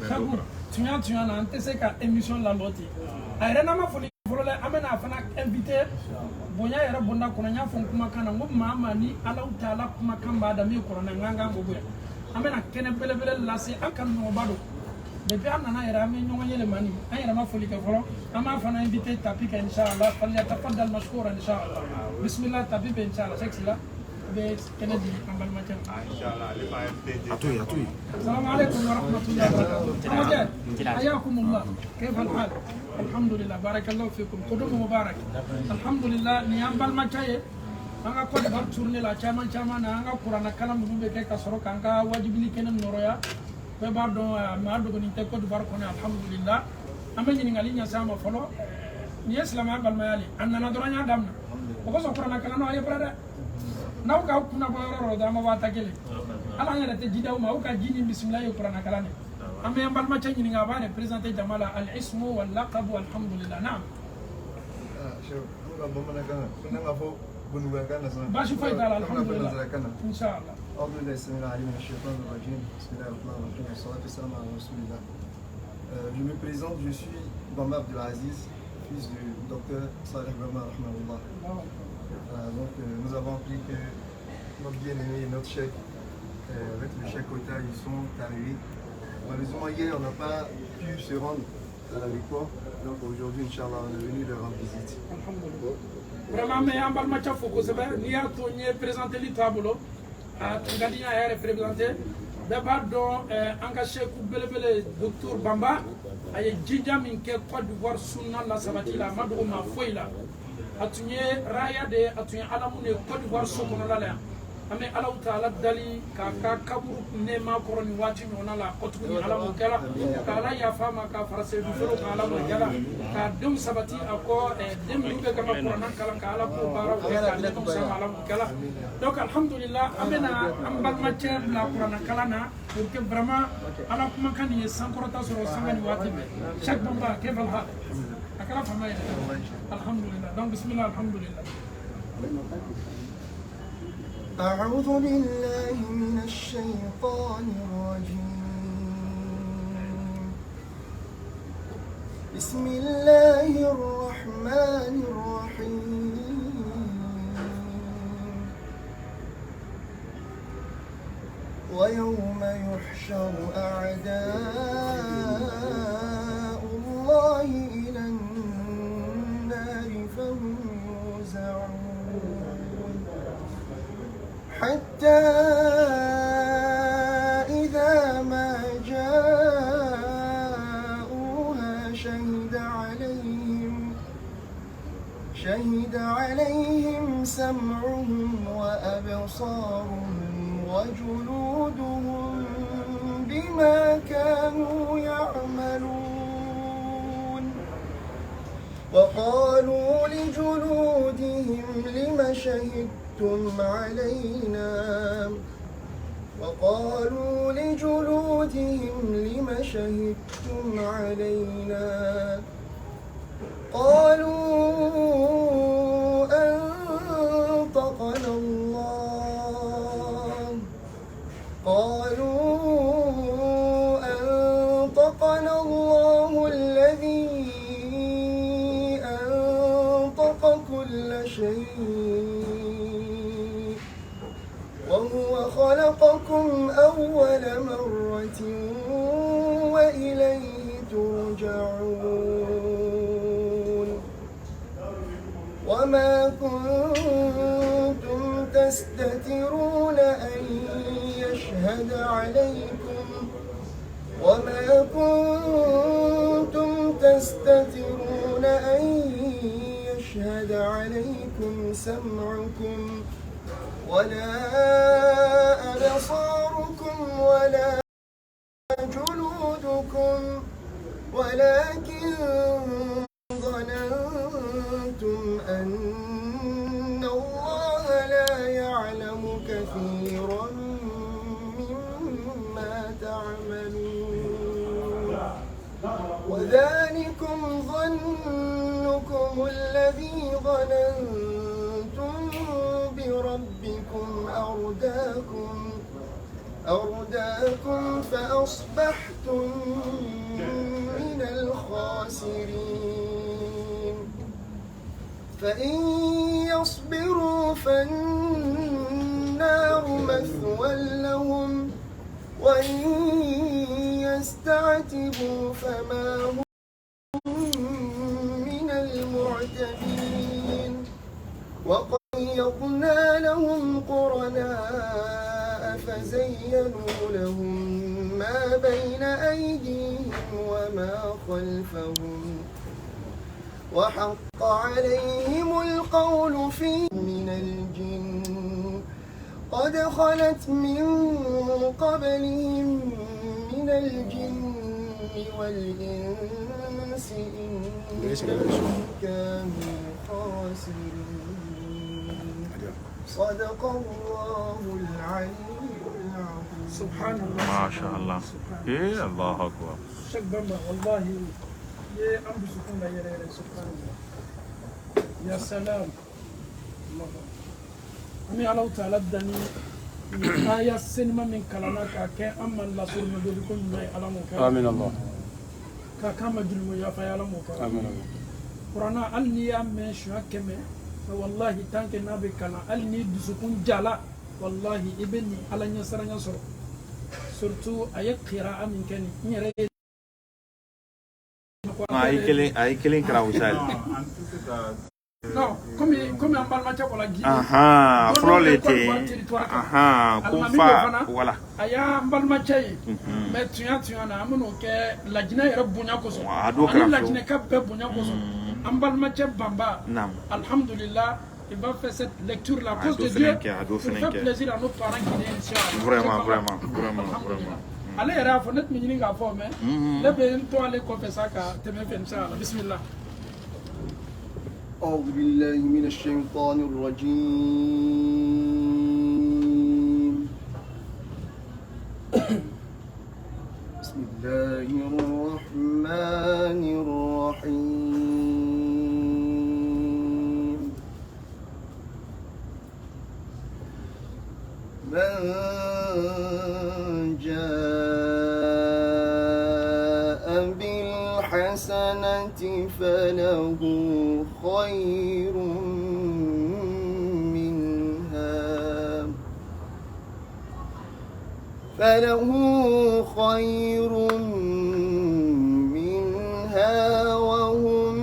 sabu tunya na an tɛ se ka émission lamɔ ten a yɛrɛ n'an ma foli fɔlɔ dɛ an bɛna a fana invité bonya yɛrɛ bonda kɔnɔ n y'a fɔ n kumakan na n ko maa maa ni Alahu Taala kumakan b'a da min kuranna n k'an k'o bonya an bɛna kɛnɛ belebele lase an kanuɲɔgɔnba dɔ depuis an nana yɛrɛ an bɛ ɲɔgɔn yɛlɛma ni an yɛrɛ ma foli kɛ fɔlɔ an b'a fana invité tapi kɛ inshallah falyatafaddal mashkuran inshallah bismillah tapi bɛ inshallah seksi la bɛ kɛnɛ di an balimacɛ ma assalamu alaikum wa rahmatullahi wa barakatuh hayakumullah kayfa alhal alhamdulillah barakallahu fikum qudum mubarak alhamdulillah ni an balimacɛ ye an ka Côte d'Ivoire tournée la caman caman na an ka kuranna kalan minnu bɛ kɛ ka sɔrɔ k'an ka wajibili kɛnɛ nɔrɔya bɛɛ b'a dɔn maa dogonin tɛ Côte d'Ivoire kɔnɔ alhamdulillah an bɛ ɲininkali ɲɛsin a ma fɔlɔ nin ye silamɛya balimaya le a nana dɔrɔn n y'a daminɛ o kosɔn kuranna kalan a ye bara dɛ n'aw k'aw kunna bɔ yɔrɔ yɔrɔ dɔrɔn an b'a ta kelen ala an yɛrɛ tɛ ji d'aw ma aw ka ji ni bisimila ye kuranna kalan de an bɛ an balimacɛ ɲininka a b'a représenté jama la al ismu wal laqabu alhamdulillah naam baasi foyi t'a la alhamdulillah inshallah أعوذ بالله السميع العليم من الشيطان الرجيم بسم الله الرحمن الرحيم والصلاة والسلام على رسول الله. Je me présente, je suis Bamba Abdelaziz, fils du docteur Saleh Bamba Rahmanullah. Donc nous avons appris que notre bien-aimé et notre cheikh, avec le cheikh Kota, ils sont arrivés. Malheureusement hier on n'a pas pu se rendre avec toi, donc aujourd'hui Inch'Allah on est venu leur rendre visite. Vraiment mais an balimacɛ fo kosɛbɛ n'i y'a to n ye présenteli to a bolo Tungadiya yɛrɛ représenté bɛɛ b'a dɔn an ka seku belebele docteur Bamba a ye jija min kɛ Côte d'Ivoire sunna la sabati la a ma dogo maa foyi la a tun ye raya de a tun ye alamu de Côte d'Ivoire so kɔnɔla la yan an bɛ Alahu Taala dali k'a ka kaburu nɛɛma kɔrɔ nin waati ɲɔgɔnna la kɔ tuguni alamu kɛla k'Ala yafa ma k'a fara seyidu fero ka alamu jala k'a denw sabati a kɔ den minnu bɛ ka kuranna kalan ka Ala k'o baaraw kɛ k'a denw sama alamu kɛla donc alhamdulillah an bɛna an balimacɛ bila kuranna kalan na pour que vraiment Ala kumakan nin ye sankɔrɔta sɔrɔ sanga ni waati bɛɛ Cheikh Bamba kayfa alhal a kɛra faama ye alhamdulillah donc bismillah alhamdulillah. أعوذ بالله من الشيطان الرجيم بسم الله الرحمن الرحيم ويوم يحشر أعداء الله إلى النار فهم يوزعون حتى إذا ما جاءوها شهد عليهم سمعهم وأبصارهم وجلودهم بما كانوا يعملون وقالوا لجلودهم لم شهدتم علينا وقالوا لجلودهم لم شهدتم علينا قالوا أنطقنا الله الذي أنطق كل شيء وهو خلقكم أول مرة وإليه ترجعون وما كنتم تستترون أن يشهد عليكم سمعكم ولا أبصاركم ولا جلودكم ولكن ظننتم أن الله لا يعلم كثيرا مما تعملون وذلكم ظنكم الذي ظننتم بربكم أرداكم فأصبحتم من الخاسرين فإن يصبروا فالنار مثوى لهم وإن يستعتبوا فما هم من المعتبين وقيضنا لهم قرناء فزينوا لهم ما بين أيديهم وما خلفهم وحق عليهم القول من الجن قد خلت من قبلهم من الجن والإنس إنهم كانوا خاسرين صدق الله العلي العظيم سبحان الله ما شاء الله إيه الله أكبر شك بما والله يا أمر سكون لا يرى سبحان الله يا سلام الله أمي على تعالى دني آية سينما من كلامك كأن أما الله سبحانه وتعالى ما يعلمك آمين الله كأكام جلوا يا فيعلمك آمين الله قرآن ألني أمي شو كم والله تانك نبي كلا ألني بسكون جلا والله ابني على نصر نصر surtout ayek qira'a min kani nyere ay kelen kara usal non comme en balma cha kola gi aha frolete aha kufa wala aya balma cha mais tuya na amuno ke lajina yere bunya ko so lajina ka be bunya ko so en balma cha bamba alhamdulillah. Il va faire cette lecture la cause de Dieu pour faire plaisir à nos parents qui viennent. Vraiment. Allez, il y a une fenêtre qui a formé. Les bénis, toi, allez confesser ça, tu me fais ça. Bismillah. أعوذ بالله من الشيطان الرجيم بسم الله الرحمن الرحيم من جاء بالحسنة فله خير منها وهم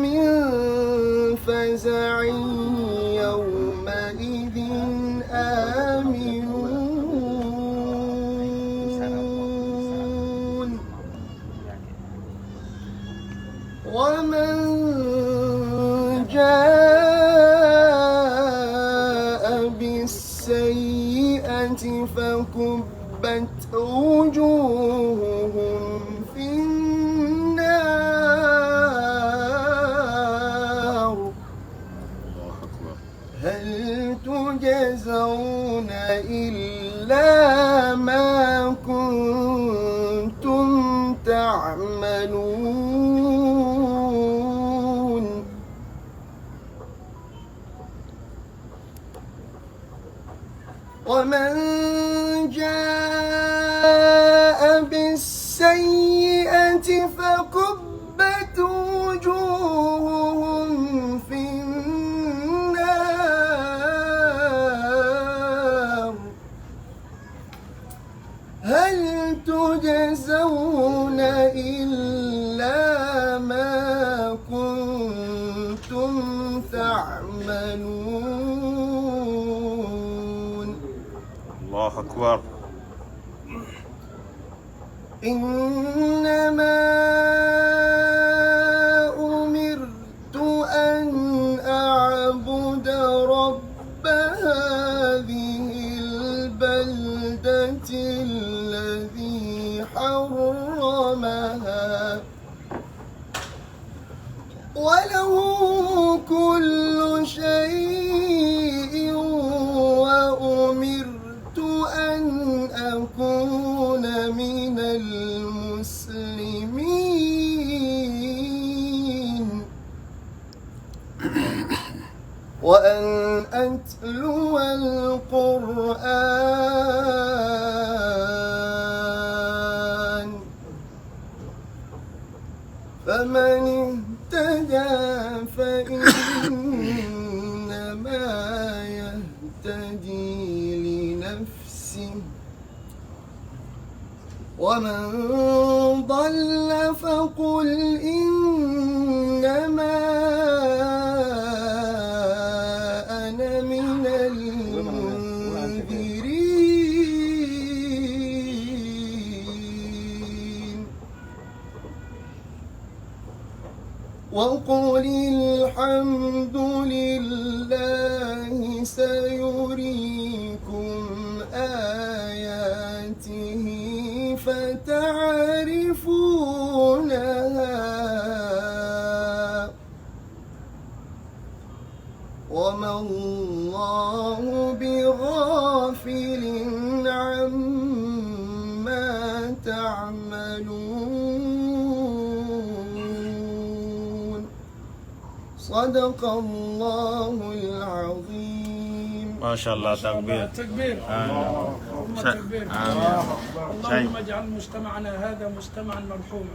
من فزع يومئذ آمنون ومن جاء بالسيئة فكبت وجوههم في النار هل تجزون إلا ما كنتم تعملون ومن جاء بالسيئة فكبت وجوههم في النار هل تجزون إلا ما كنتم تعملون. الله أكبر. إنما أمرت أن أعبد رب هذه البلدة الذي حرمها وله كل شيء وأمرت أن أكون من المسلمين وأن أتلو القرآن فمن اهتدى فإنما يهتدي لنفسه ومن ضل فقل إنما أنا من المنذرين وقل الحمد لله سيريكم آياته فتعرفونها وما الله بغافل عما تعملون. صدق الله العظيم. ما شاء الله. تكبير. تكبير. اللهم تكبير. اللهم اجعل مجتمعنا هذا مجتمعا مرحوما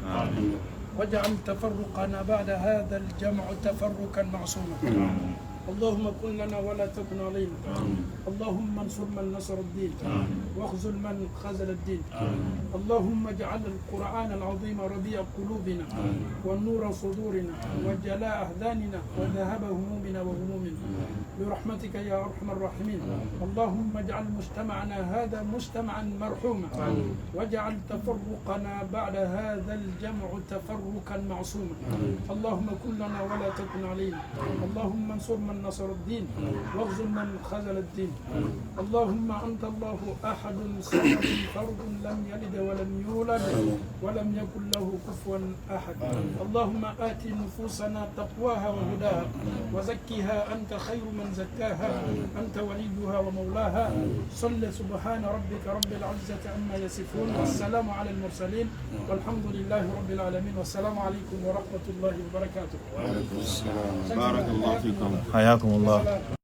واجعل تفرقنا بعد هذا الجمع تفرقا معصوما. اللهم كن لنا ولا تكن علينا. اللهم انصر من نصر الدين واخذل من خذل الدين. اللهم اجعل القرآن العظيم ربيع قلوبنا والنور صدورنا وجلاء أحزاننا وذهاب همومنا وغمومنا برحمتك يا أرحم الراحمين. اللهم اجعل مجتمعنا هذا مجتمعا مرحوما واجعل تفرقنا بعد هذا الجمع تفرقا معصوما. اللهم كن لنا ولا تكن علينا. اللهم انصر من نصر الدين واخذل من خذل الدين. اللهم أنت الله أحد صمد فرد لم يلد ولم يولد ولم يكن له كفوا أحد. اللهم آت نفوسنا تقواها وهداها وزكها أنت خير من زكاها أنت وليها ومولاها. صل سبحان ربك رب العزة عما يصفون والسلام على المرسلين والحمد لله رب العالمين والسلام عليكم ورحمة الله وبركاته. بارك الله فيكم. حياكم الله.